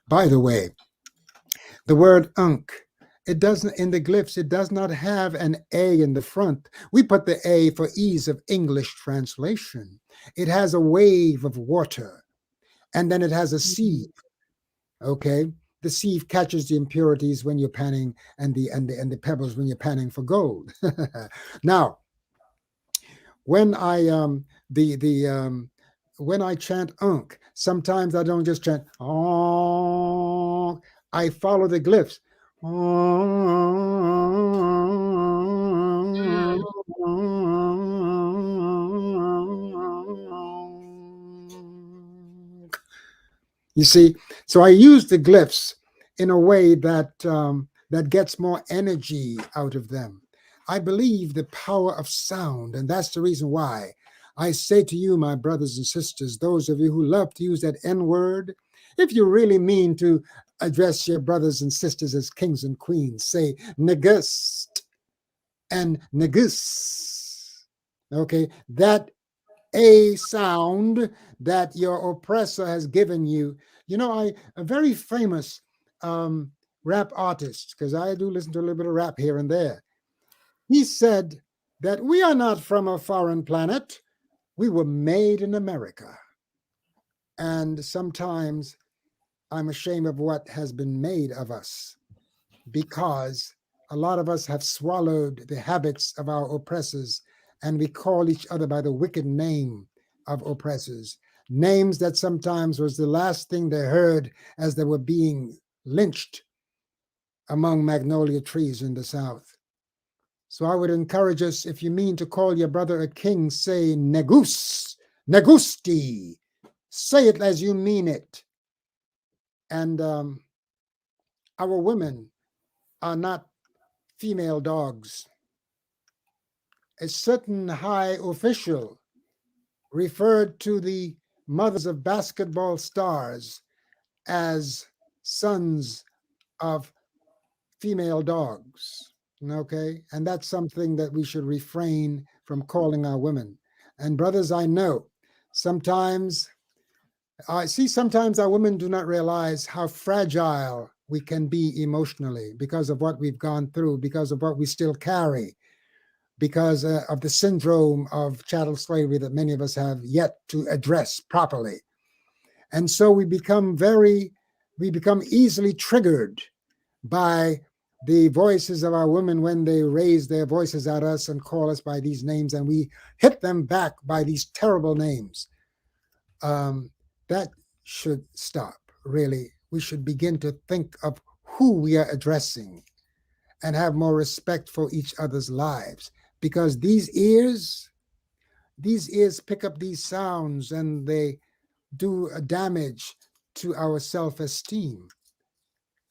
By the way, the word unk, it doesn't, in the glyphs, it does not have an A in the front. We put the A for ease of English translation. It has a wave of water, and then it has a C. Okay. the sieve catches the impurities when you're panning, and the pebbles when you're panning for gold. Now, when I the when I chant Ankh, sometimes I don't just chant Ankh. I follow the glyphs. Mm. You see, so I use the glyphs in a way that that gets more energy out of them. I believe the power of sound, and that's the reason why I say to you, my brothers and sisters, those of you who love to use that N word, if you really mean to address your brothers and sisters as kings and queens, say negust and negus. Okay, that a sound that your oppressor has given you. You know, a very famous rap artist, because I do listen to a little bit of rap here and there. He said that we are not from a foreign planet. We were made in America. And sometimes I'm ashamed of what has been made of us, because a lot of us have swallowed the habits of our oppressors, and we call each other by the wicked name of oppressors, names that sometimes was the last thing they heard as they were being lynched among magnolia trees in the South. So I would encourage us, if you mean to call your brother a king, say negus, negusti. Say it as you mean it. And our women are not female dogs. A certain high official referred to the mothers of basketball stars as sons of female dogs. Okay. And that's something that we should refrain from calling our women. And brothers, I know sometimes sometimes our women do not realize how fragile we can be emotionally because of what we've gone through, because of what we still carry, because of the syndrome of chattel slavery that many of us have yet to address properly. And so we become easily triggered by the voices of our women when they raise their voices at us and call us by these names, and we hit them back by these terrible names. That should stop, really. We should begin to think of who we are addressing and have more respect for each other's lives, because these ears pick up these sounds and they do a damage to our self-esteem,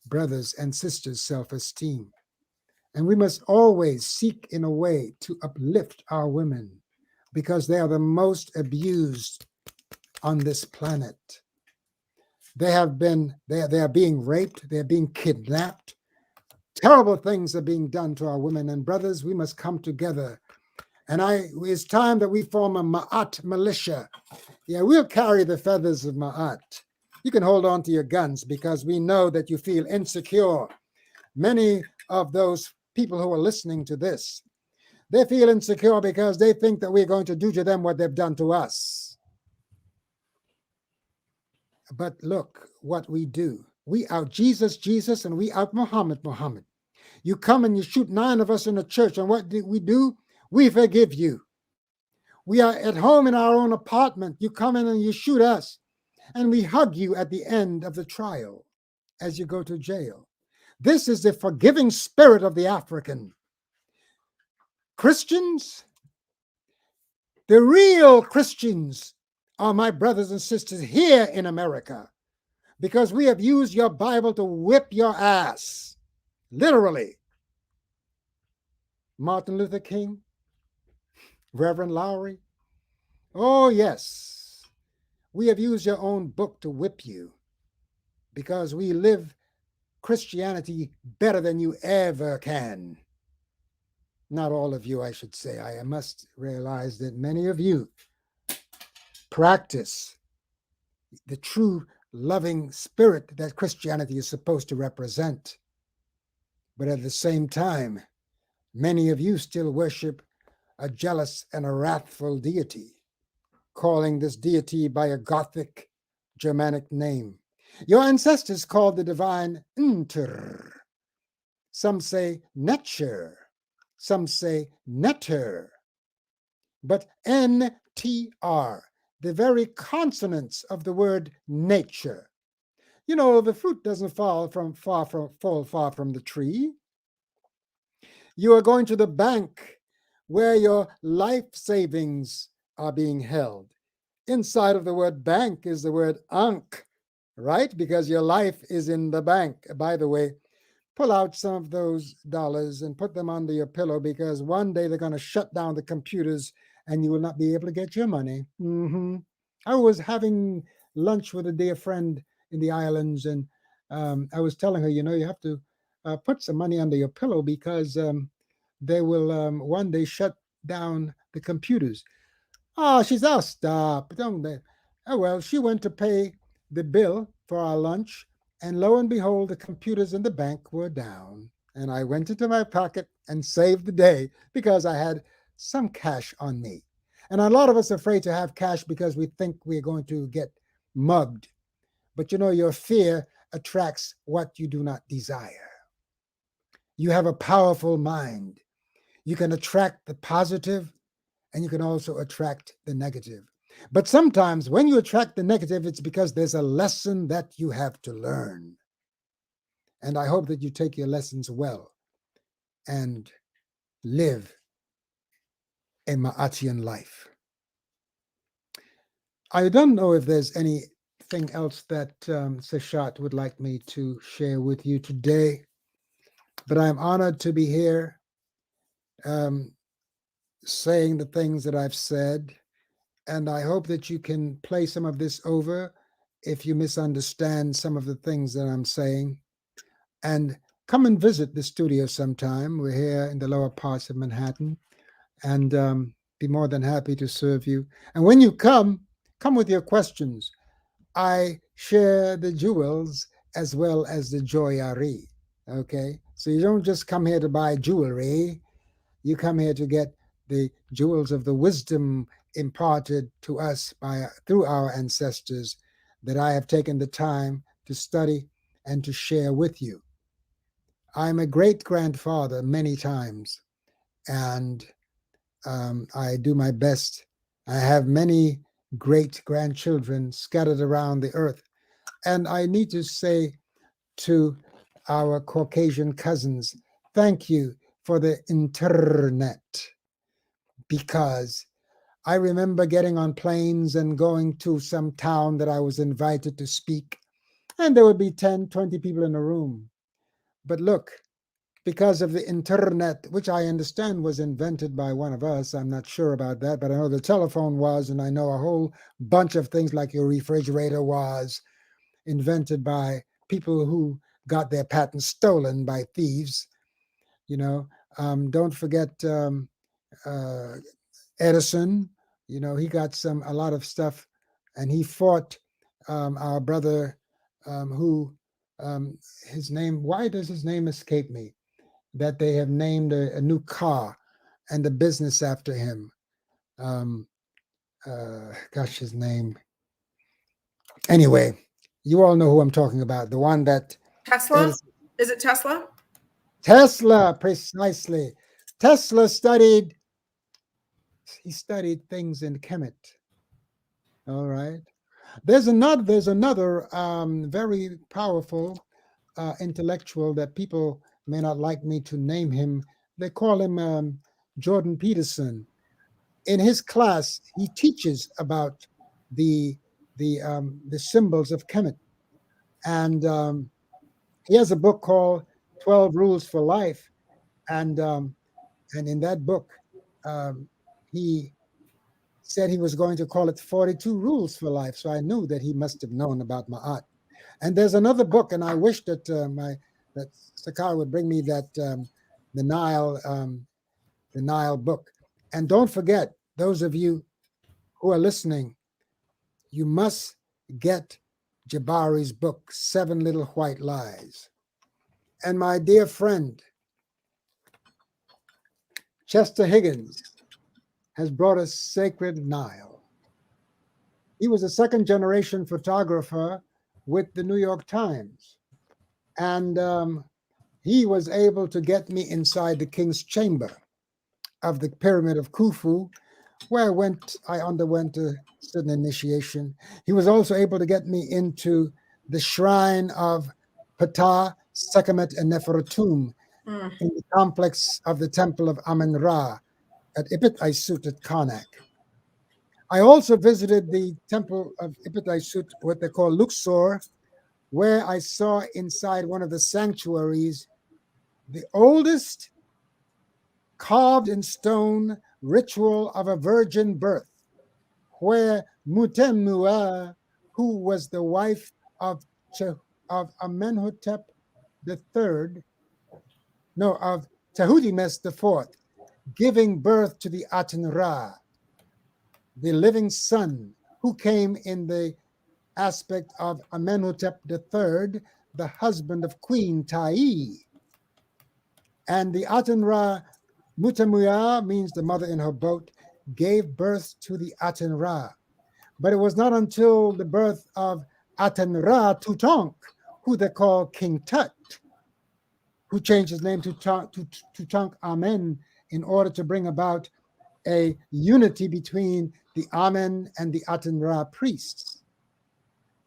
brothers and sisters' self-esteem. And we must always seek in a way to uplift our women, because they are the most abused on this planet. They are being raped, they are being kidnapped. Terrible things are being done to our women. And brothers, we must come together. And it's time that we form a Ma'at militia. Yeah, we'll carry the feathers of Ma'at. You can hold on to your guns, because we know that you feel insecure. Many of those people who are listening to this, they feel insecure because they think that we're going to do to them what they've done to us. But look what we do. We out Jesus, Jesus, and we out Muhammad, Muhammad. You come and you shoot 9 of us in the church, and what do? We forgive you. We are at home in our own apartment. You come in and you shoot us, and we hug you at the end of the trial as you go to jail. This is the forgiving spirit of the African. Christians, the real Christians, are my brothers and sisters here in America, because we have used your Bible to whip your ass, literally. Martin Luther King, Reverend Lowry. Oh, yes. We have used your own book to whip you, because we live Christianity better than you ever can. Not all of you, I should say. I must realize that many of you practice the true loving spirit that Christianity is supposed to represent. But at the same time, many of you still worship a jealous and a wrathful deity, calling this deity by a Gothic Germanic name. Your ancestors called the divine Nter. Some say nature. Some say netter. But NTR, the very consonants of the word nature. You know, the fruit doesn't fall far from the tree. You are going to the bank where your life savings are being held. Inside of the word bank is the word ankh, right? Because your life is in the bank. By the way, pull out some of those dollars and put them under your pillow, because one day they're going to shut down the computers and you will not be able to get your money. I was having lunch with a dear friend in the islands, and I was telling her, you have to put some money under your pillow, because they will one day shut down the computers. Oh, she's, oh, stop. Don't they? Oh, well, she went to pay the bill for our lunch, and lo and behold, the computers in the bank were down. And I went into my pocket and saved the day because I had some cash on me. And a lot of us are afraid to have cash because we think we're going to get mugged. But your fear attracts what you do not desire. You have a powerful mind. You can attract the positive, and you can also attract the negative. But sometimes when you attract the negative, it's because there's a lesson that you have to learn. And I hope that you take your lessons well and live a Ma'atian life. I don't know if there's anything else that Seshat would like me to share with you today, but I'm honored to be here um, saying the things that I've said. And I hope that you can play some of this over if you misunderstand some of the things that I'm saying. And come and visit the studio sometime. We're here in the lower parts of Manhattan, and be more than happy to serve you. And when you come with your questions. I share the jewels as well as the joyari. Okay? So you don't just come here to buy jewelry, you come here to get the jewels of the wisdom imparted to us through our ancestors that I have taken the time to study and to share with you. I'm a great grandfather many times, and I do my best. I have many great grandchildren scattered around the earth. And I need to say to our Caucasian cousins, thank you for the internet, because I remember getting on planes and going to some town that I was invited to speak, and there would be 10, 20 people in a room. But look, because of the internet, which I understand was invented by one of us, I'm not sure about that, but I know the telephone was, and I know a whole bunch of things like your refrigerator was invented by people who got their patents stolen by thieves. Don't forget Edison. He got a lot of stuff, and he fought our brother who his name. Why does his name escape me? That they have named a new car and a business after him. Gosh, his name. Anyway, you all know who I'm talking about. The one that Tesla? Is it Tesla? Tesla, precisely. Tesla studied things in Kemet. All right. There's another very powerful intellectual that people may not like me to name him. They call him Jordan Peterson. In his class, he teaches about the symbols of Kemet, and he has a book called 12 Rules for Life, and in that book, he said he was going to call it 42 Rules for Life. So I knew that he must have known about Ma'at. And there's another book, and I wish that that Sakar would bring me that the Nile book. And don't forget, those of you who are listening, you must get Jabari's book, Seven Little White Lies. And my dear friend, Chester Higgins, has brought us Sacred Nile. He was a second generation photographer with the New York Times. And he was able to get me inside the king's chamber of the pyramid of Khufu, where I underwent a certain initiation. He was also able to get me into the shrine of Ptah, Sekhmet, and Nefertum Mm. in the complex of the temple of Amen-Ra at Ibit Aisut at Karnak. I also visited the temple of Ibit Aisut, what they call Luxor, where I saw inside one of the sanctuaries the oldest carved in stone ritual of a virgin birth, where Mutemua, who was the wife of, of Amenhotep III, no, of Tahutimes IV, giving birth to the Aten Ra, the living son, who came in the aspect of Amenhotep III, the husband of Queen Tai. And the Aten Ra, Mutamuya means the mother in her boat, gave birth to the Aten Ra. But it was not until the birth of Aten Ra Tutonk, who they call King Tut, who changed his name to Tutank Amen in order to bring about a unity between the Amen and the Aten Ra priests.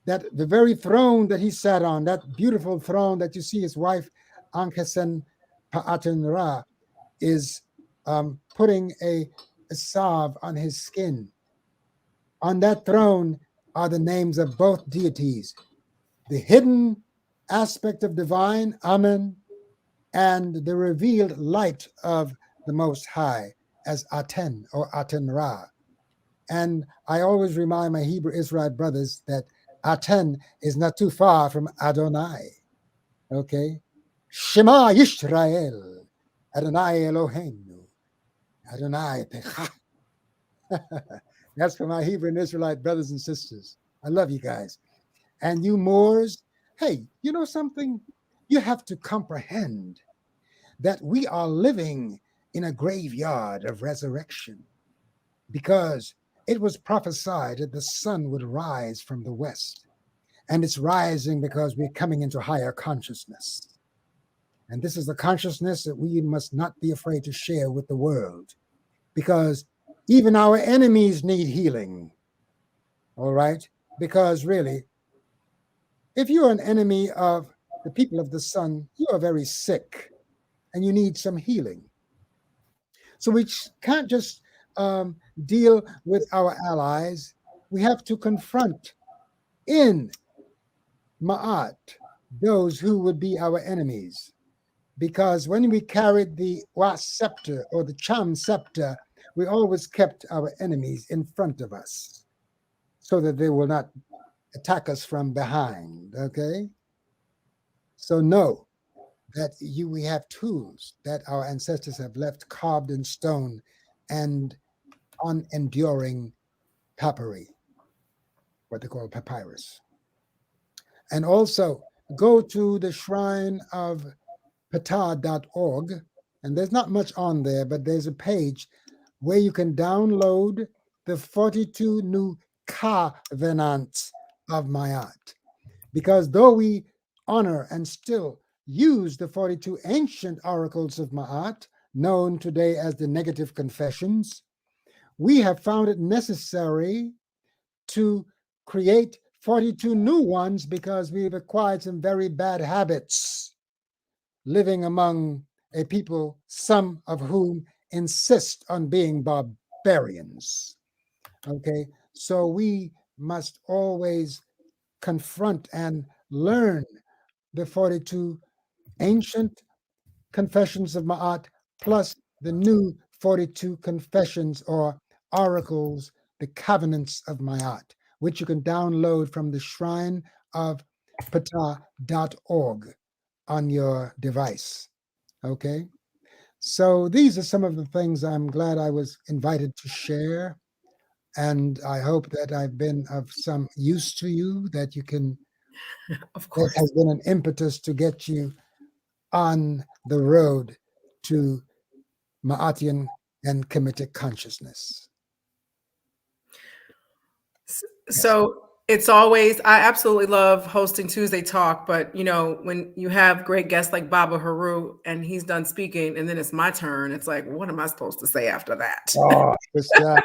That the very throne that he sat on, that beautiful throne that you see his wife Ankhesen Pa'aten Ra is putting a salve on his skin. On that throne are the names of both deities, the hidden aspect of divine, Amen, and the revealed light of the Most High as Aten or Aten Ra. And I always remind my Hebrew Israelite brothers that Aten is not too far from Adonai. Okay? Shema Yisrael, Adonai Eloheinu, Adonai Techa. That's for my Hebrew and Israelite brothers and sisters. I love you guys. And you Moors, hey, you know something? You have to comprehend that we are living in a graveyard of resurrection, because it was prophesied that the sun would rise from the west. And it's rising because we're coming into higher consciousness. And this is the consciousness that we must not be afraid to share with the world, because even our enemies need healing. All right? Because really, if you're an enemy of the people of the sun, you are very sick and you need some healing. So we can't just deal with our allies. We have to confront in Ma'at those who would be our enemies. Because when we carried the Wa scepter or the Cham scepter, we always kept our enemies in front of us so that they will not attack us from behind. Okay? So know that we have tools that our ancestors have left carved in stone and on enduring papyri, what they call papyrus. And also go to the shrine of ptah.org, and there's not much on there, but there's a page where you can download the 42 new covenants of Ma'at. Because though we honor and still use the 42 ancient oracles of Ma'at, known today as the negative confessions, we have found it necessary to create 42 new ones because we've acquired some very bad habits living among a people, some of whom insist on being barbarians. Okay, so we must always confront and learn the 42 ancient confessions of Ma'at plus the new 42 confessions or oracles, the covenants of Ma'at, which you can download from the shrine of ptah.org on your device. Okay. So these are some of the things I'm glad I was invited to share. And I hope that I've been of some use to you, that you can, Of that course. has been an impetus to get you on the road to Ma'atian and Kemetic consciousness. Yes. So It's always, I absolutely love hosting Tuesday Talk, but you know, when you have great guests like Baba Heru and he's done speaking and then it's my turn, it's like, what am I supposed to say after that? Oh, it's, no,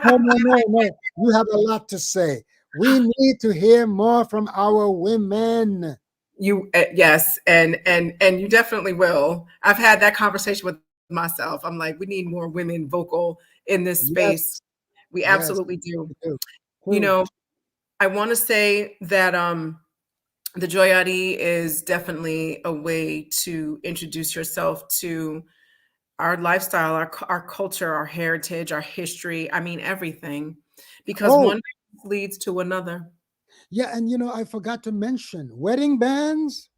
no, no, no. You have a lot to say. We need to hear more from our women. You yes, and you definitely will. I've had that conversation with myself. I'm like, we need more women vocal in this space. Yes, We yes, absolutely do. we do. You True. know, I want to say that the Joyari is definitely a way to introduce yourself to our lifestyle, our culture, our heritage, our history. I mean, everything, because Oh, one leads to another. yeah, and I forgot to mention wedding bands,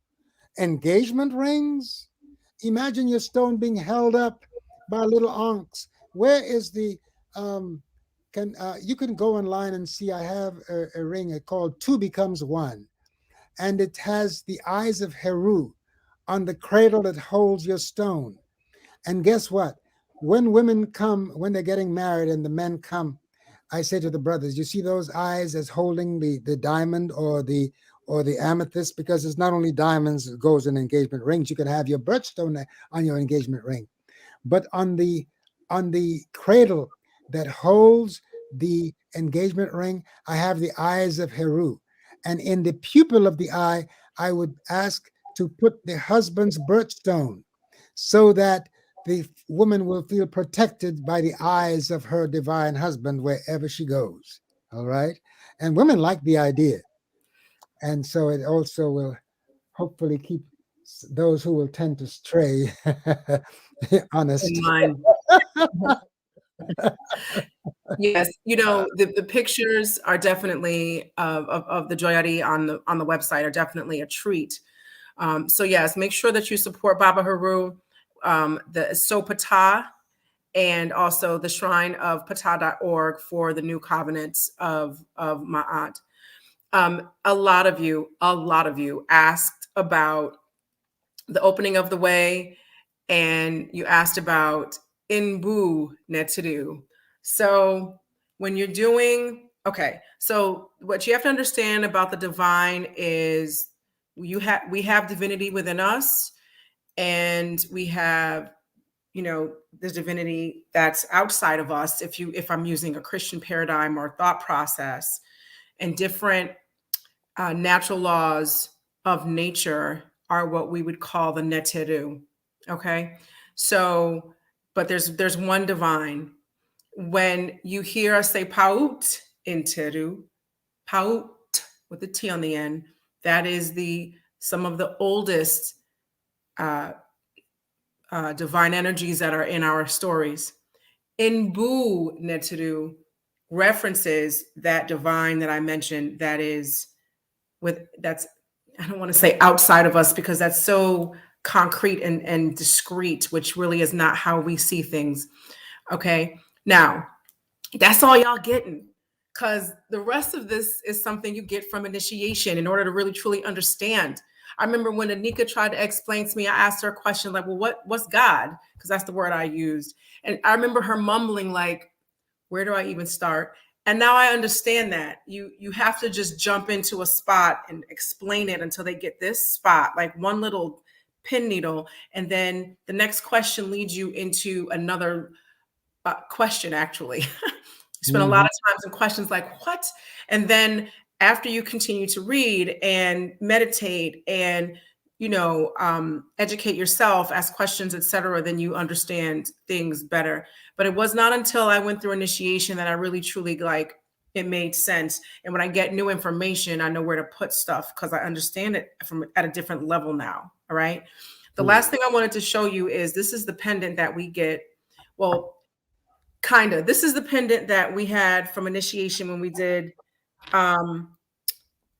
engagement rings. Imagine your stone being held up by little onks. Where is the um can you can go online and see I have a ring called Two Becomes One, and it has the eyes of Heru on the cradle that holds your stone. And guess what? When women come, when they're getting married and the men come, I say to the brothers, you see those eyes as holding the diamond or the amethyst, because it's not only diamonds that goes in engagement rings. You can have your birthstone on your engagement ring, but on the cradle that holds the engagement ring, I have the eyes of Heru. And in the pupil of the eye, I would ask to put the husband's birthstone so that the woman will feel protected by the eyes of her divine husband wherever she goes. All right. And women like the idea. And so it also will hopefully keep those who will tend to stray In honest. mind. Yes, you know, the pictures are definitely of the Joyari on the website are definitely a treat. So yes, make sure that you support Baba Heru, the So Pata, and also the Shrine of Pata.org for the new covenants of Ma'at. A lot of you asked about the opening of the way, and you asked about Inbu Neturu. So when you're doing, okay, so what you have to understand about the divine is we have divinity within us, and we have, you know, the divinity that's outside of us, if I'm using a Christian paradigm or thought process, and different natural laws of nature are what we would call the neteru. Okay, so but there's one divine. When you hear us say paut in teru, paut with the t on the end, that is the some of the oldest uh, divine energies that are in our stories. Inbu neteru references that divine that I mentioned, that is with that's, I don't want to say outside of us because that's so concrete and discrete, which really is not how we see things. Okay, now that's all y'all getting, because the rest of this is something you get from initiation in order to really truly understand. I remember when Anika tried to explain to me, I asked her a question like, well, what's God, because that's the word I used, and I remember her mumbling like, where do I even start? And now I understand that you have to just jump into a spot and explain it until they get this spot, like one little pin needle, and then the next question leads you into another question. Actually, you spend a lot Mhm. of times in questions like what, and then after you continue to read and meditate and educate yourself, ask questions, etc., then you understand things better. But it was not until I went through initiation that I really truly like it made sense. And when I get new information, I know where to put stuff because I understand it from at a different level now. All right. The True. last thing I wanted to show you is this is the pendant that we get. Well, kind of. This is the pendant that we had from initiation when we did um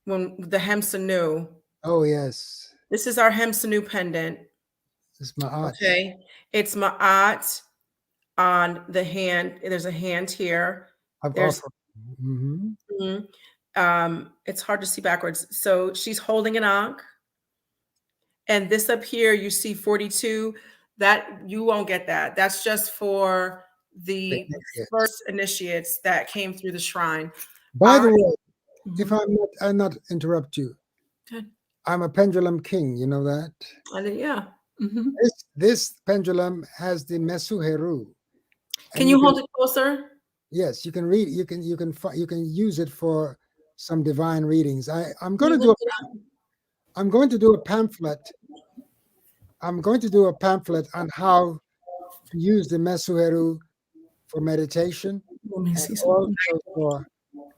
when the Hemsanu. Oh, yes. This is our Hemsanu pendant. It's my art. Okay. It's Ma'at on the hand. There's a hand here. I've There's offered. Hmm. mhm. It's hard to see backwards. So she's holding an ankh. And this up here, you see 42. That you won't get that. That's just for The the initiates. first initiates that came through the shrine. By Our the way, if Mhm. I'm not interrupt you, Good. I'm a pendulum king. You know that. Yeah. Mhm. This pendulum has the Mesu Heru, Can and you you can hold it closer? yes, you can read. You can use it for some divine readings. I'm Can going you to do lift a it up? I'm going to do a pamphlet. I'm going to do a pamphlet on how to use the Mesu Heru for meditation Let me and see something. also for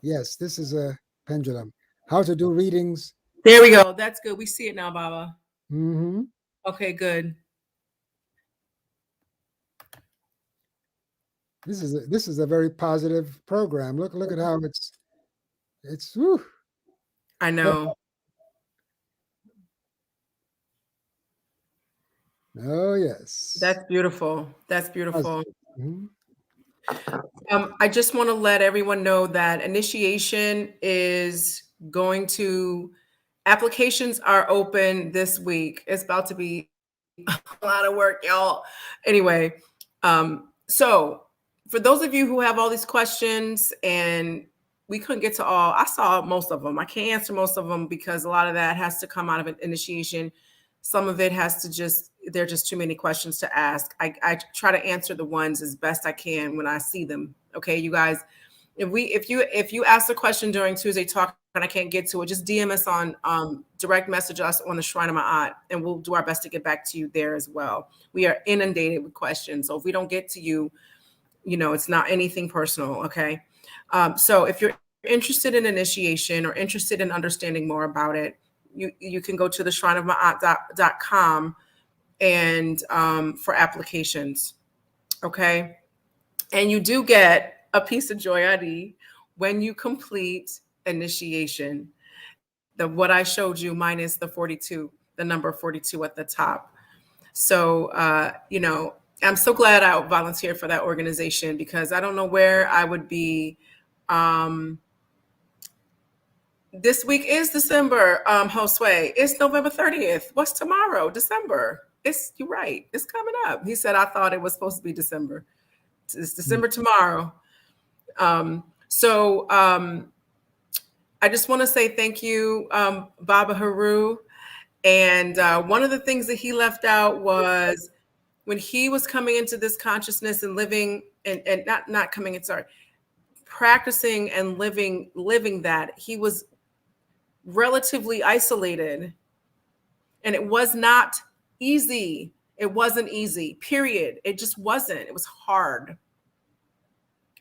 yes, this is a pendulum. How to do readings. There we go. That's good. We see it now, Baba. Hmm. Okay, good. This is a very positive program. Look at how it's whew, I know. oh yes, That's beautiful. That's beautiful. positive. Mhm. I just want to let everyone know that initiation is going to, applications are open this week. It's about to be a lot of work, y'all. Anyway, so for those of you who have all these questions and we couldn't get to all, I saw most of them. I can't answer most of them because a lot of that has to come out of an initiation. Some of it has to just, there are just too many questions to ask. I try to answer the ones as best I can when I see them. Okay, you guys, if you ask a question during Tuesday talk and I can't get to it, just DM us on direct message us on the Shrine of Ma'at, and we'll do our best to get back to you there as well. We are inundated with questions, so if we don't get to you, you know, it's not anything personal. Okay, so if you're interested in initiation or interested in understanding more about it, you can go to the shrineofma'at.com and for applications. Okay, and you do get a piece of Joyari when you complete initiation. The what I showed you minus the 42, the number 42 at the top. So you know, I'm so glad I volunteered for that organization because I don't know where I would be. Um, this week is December, Josue. It's November 30th. What's tomorrow? December. It's, you're right. It's coming up. He said I thought it was supposed to be December. It's December tomorrow. So I just want to say thank you, Baaba Heru. And one of the things that he left out was when he was coming into this consciousness and living and not coming in, sorry, practicing and living that, he was relatively isolated. And it was not easy. It wasn't easy, period. It just wasn't. It was hard.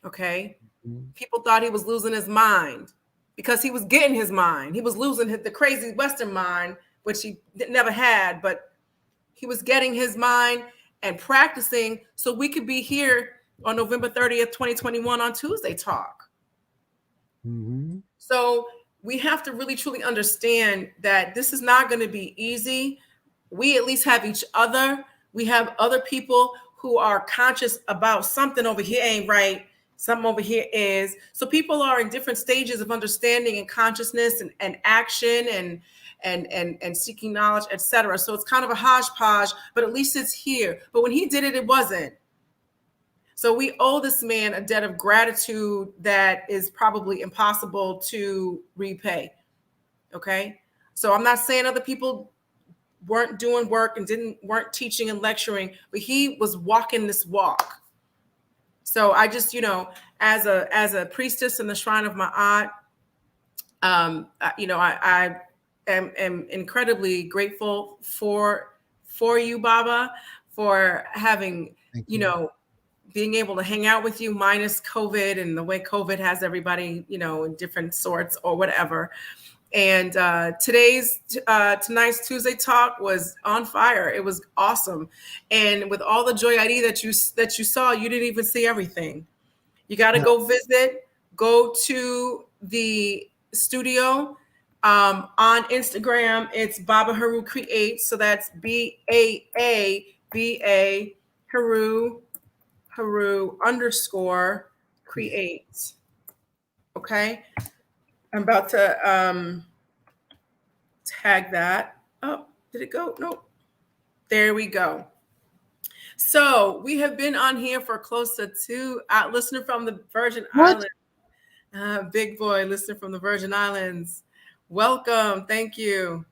Okay. Mhm. People thought he was losing his mind because he was getting his mind. He was losing the crazy Western mind, which he never had, but he was getting his mind and practicing so we could be here on November 30th, 2021 on Tuesday Talk. Mhm. So we have to really truly understand that this is not going to be easy. We at least have each other. We have other people who are conscious about something over here ain't right, something over here is. So people are in different stages of understanding and consciousness and action and seeking knowledge, etc. So it's kind of a hodgepodge, but at least it's here. But when he did it, it wasn't. So we owe this man a debt of gratitude that is probably impossible to repay. Okay. So I'm not saying other people weren't doing work and weren't teaching and lecturing, but he was walking this walk. So I just, you know, as a priestess in the Shrine of Ma'at, you know, I am incredibly grateful for you, Baba, for having, Thank you you. know, being able to hang out with you minus COVID and the way COVID has everybody, you know, in different sorts or whatever. And tonight's Tuesday talk was on fire. It was awesome. And with all the joy ID that you saw, you didn't even see everything. You got to No. go visit, go to the studio. On Instagram, it's Baaba Heru Creates. So that's BAABA Heru underscore Create. creates. Okay. I'm about to tag that. Oh, did it go? Nope. There we go. So we have been on here for close to 2 listener from the Virgin What? Islands. Big boy, listener from the Virgin Islands. Welcome. Thank you.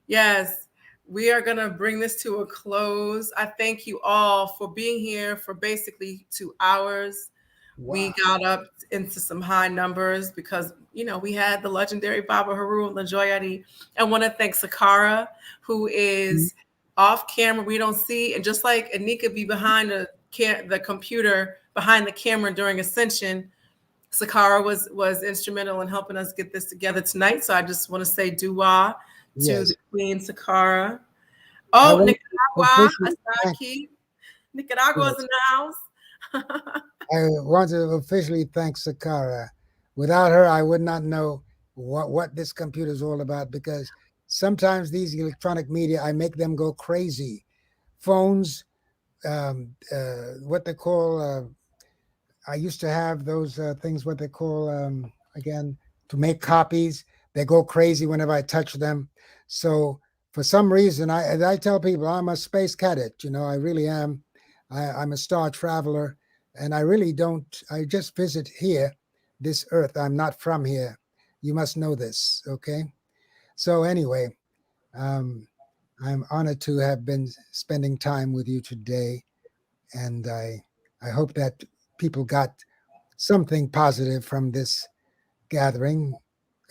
Yes, we are going to bring this to a close. I thank you all for being here for basically 2 hours. We Wow. got up into some high numbers because, we had the legendary Baaba Heru and the Joyari. I want to thank Sakara, who Mhm. is off camera. We don't see. And just like Anika be behind the computer, behind the camera during Ascension, Sakara was instrumental in helping us get this together tonight. So I just want to say dua to the Yes. Queen Sakara. I Oh, want to Nicaragua, officially thank, Asaki. Nicaragua's yes, in the house. I want to officially thank Sakara. Without her, I would not know what this computer is all about because sometimes these electronic media, I make them go crazy. Phones, what they call I used to have those things, what they call, again, to make copies. They go crazy whenever I touch them. So for some reason, I tell people I'm a space cadet. I really am. I'm a star traveler, and I really don't. I just visit here, this Earth. I'm not from here. You must know this, okay? So anyway, um, I'm honored to have been spending time with you today, and I hope that people got something positive from this gathering.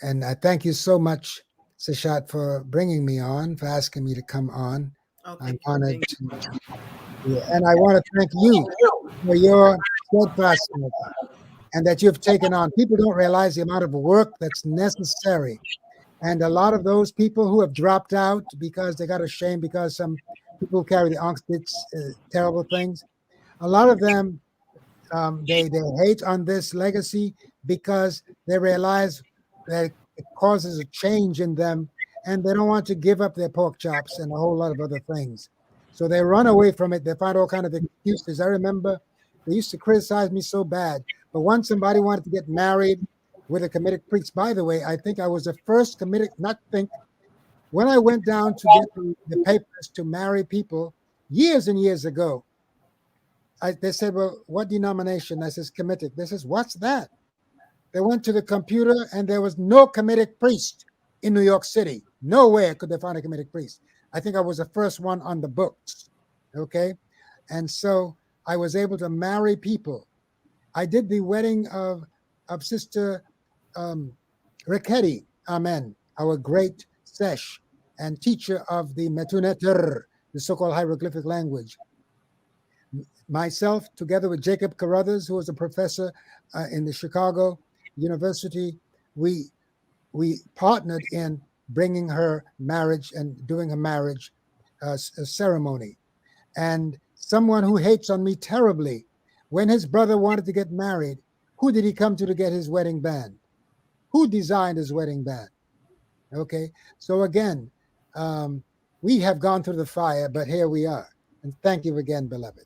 And I thank you so much, Sashat, for bringing me on, for asking me to come on. Oh, I'm thank you for being honored to, yeah. And I want to thank you for your steadfastness and that you've taken on. People don't realize the amount of work that's necessary. And a lot of those people who have dropped out because they got ashamed because some people carry the angst, terrible things. A lot of them they hate on this legacy because they realize that it causes a change in them, and they don't want to give up their pork chops and a whole lot of other things. So they run away from it. They find all kind of excuses. I remember they used to criticize me so bad, but once somebody wanted to get married with a Kemetic priest, by the way, I think I was the first Kemetic, not think, when I went down to get the papers to marry people years and years ago, they said, well, what denomination? I says, Kemetic. They says, what's that? They went to the computer and there was no Kemetic priest in New York City. Nowhere could they find a Kemetic priest. I think I was the first one on the books. Okay. And so I was able to marry people. I did the wedding of Sister um, Reketi, Amen, our great sesh and teacher of the Metuneter, the so-called hieroglyphic language. Myself, together with Jacob Carruthers, who was a professor in the Chicago University, we we partnered in bringing her marriage and doing a marriage ceremony. And someone who hates on me terribly, when his brother wanted to get married, who did he come to get his wedding band? Who designed his wedding band? Okay, so again, um, we have gone through the fire, but here we are. And thank you again, beloved.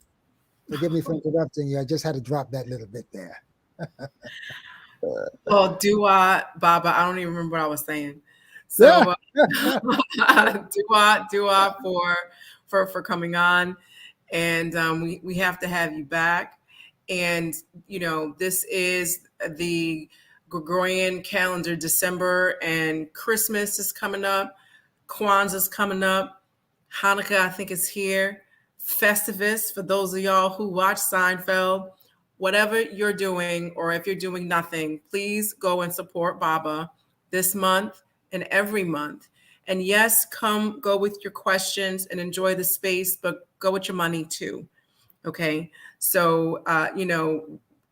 Forgive me for interrupting you. I just had to drop that little bit there. Well, dua, Baba. I don't even remember what I was saying. Yeah. So, dua for coming on, and we have to have you back. And this is the Gregorian calendar, December, and Christmas is coming up. Kwanzaa's coming up. Hanukkah, I think, is here. Festivus, for those of y'all who watch Seinfeld, whatever you're doing, or if you're doing nothing, please go and support Baba this month and every month. And yes, go with your questions and enjoy the space, but go with your money too. Okay. So,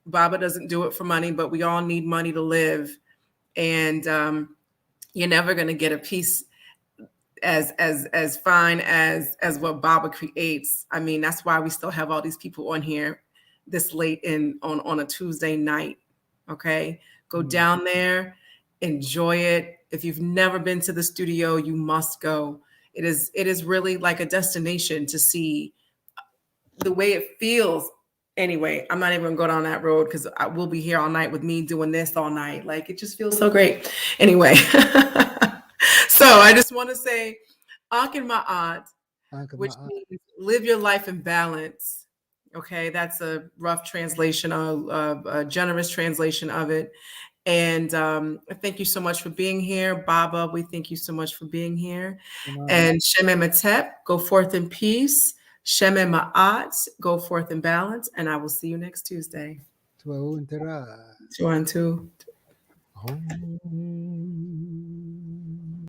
Baba doesn't do it for money, but we all need money to live. And you're never going to get a piece as fine as what Baba creates. I mean, that's why we still have all these people on here this late on a Tuesday night. Okay, go down there, enjoy it. If you've never been to the studio, you must go. It is really like a destination to see the way it feels. Anyway, I'm not even gonna go down that road because I will be here all night with me doing this all night. Like, it just feels so great. Anyway, so I just want to say, Akin Ma'at, which means live your life in balance. Okay, that's a rough translation, a generous translation of it. And thank you so much for being here. Baba, we thank you so much for being here. Wow. And Sheme Matep, go forth in peace. Sheme Ma'at, go forth in balance. And I will see you next Tuesday. Tuaun tara. 2 on 2. Om.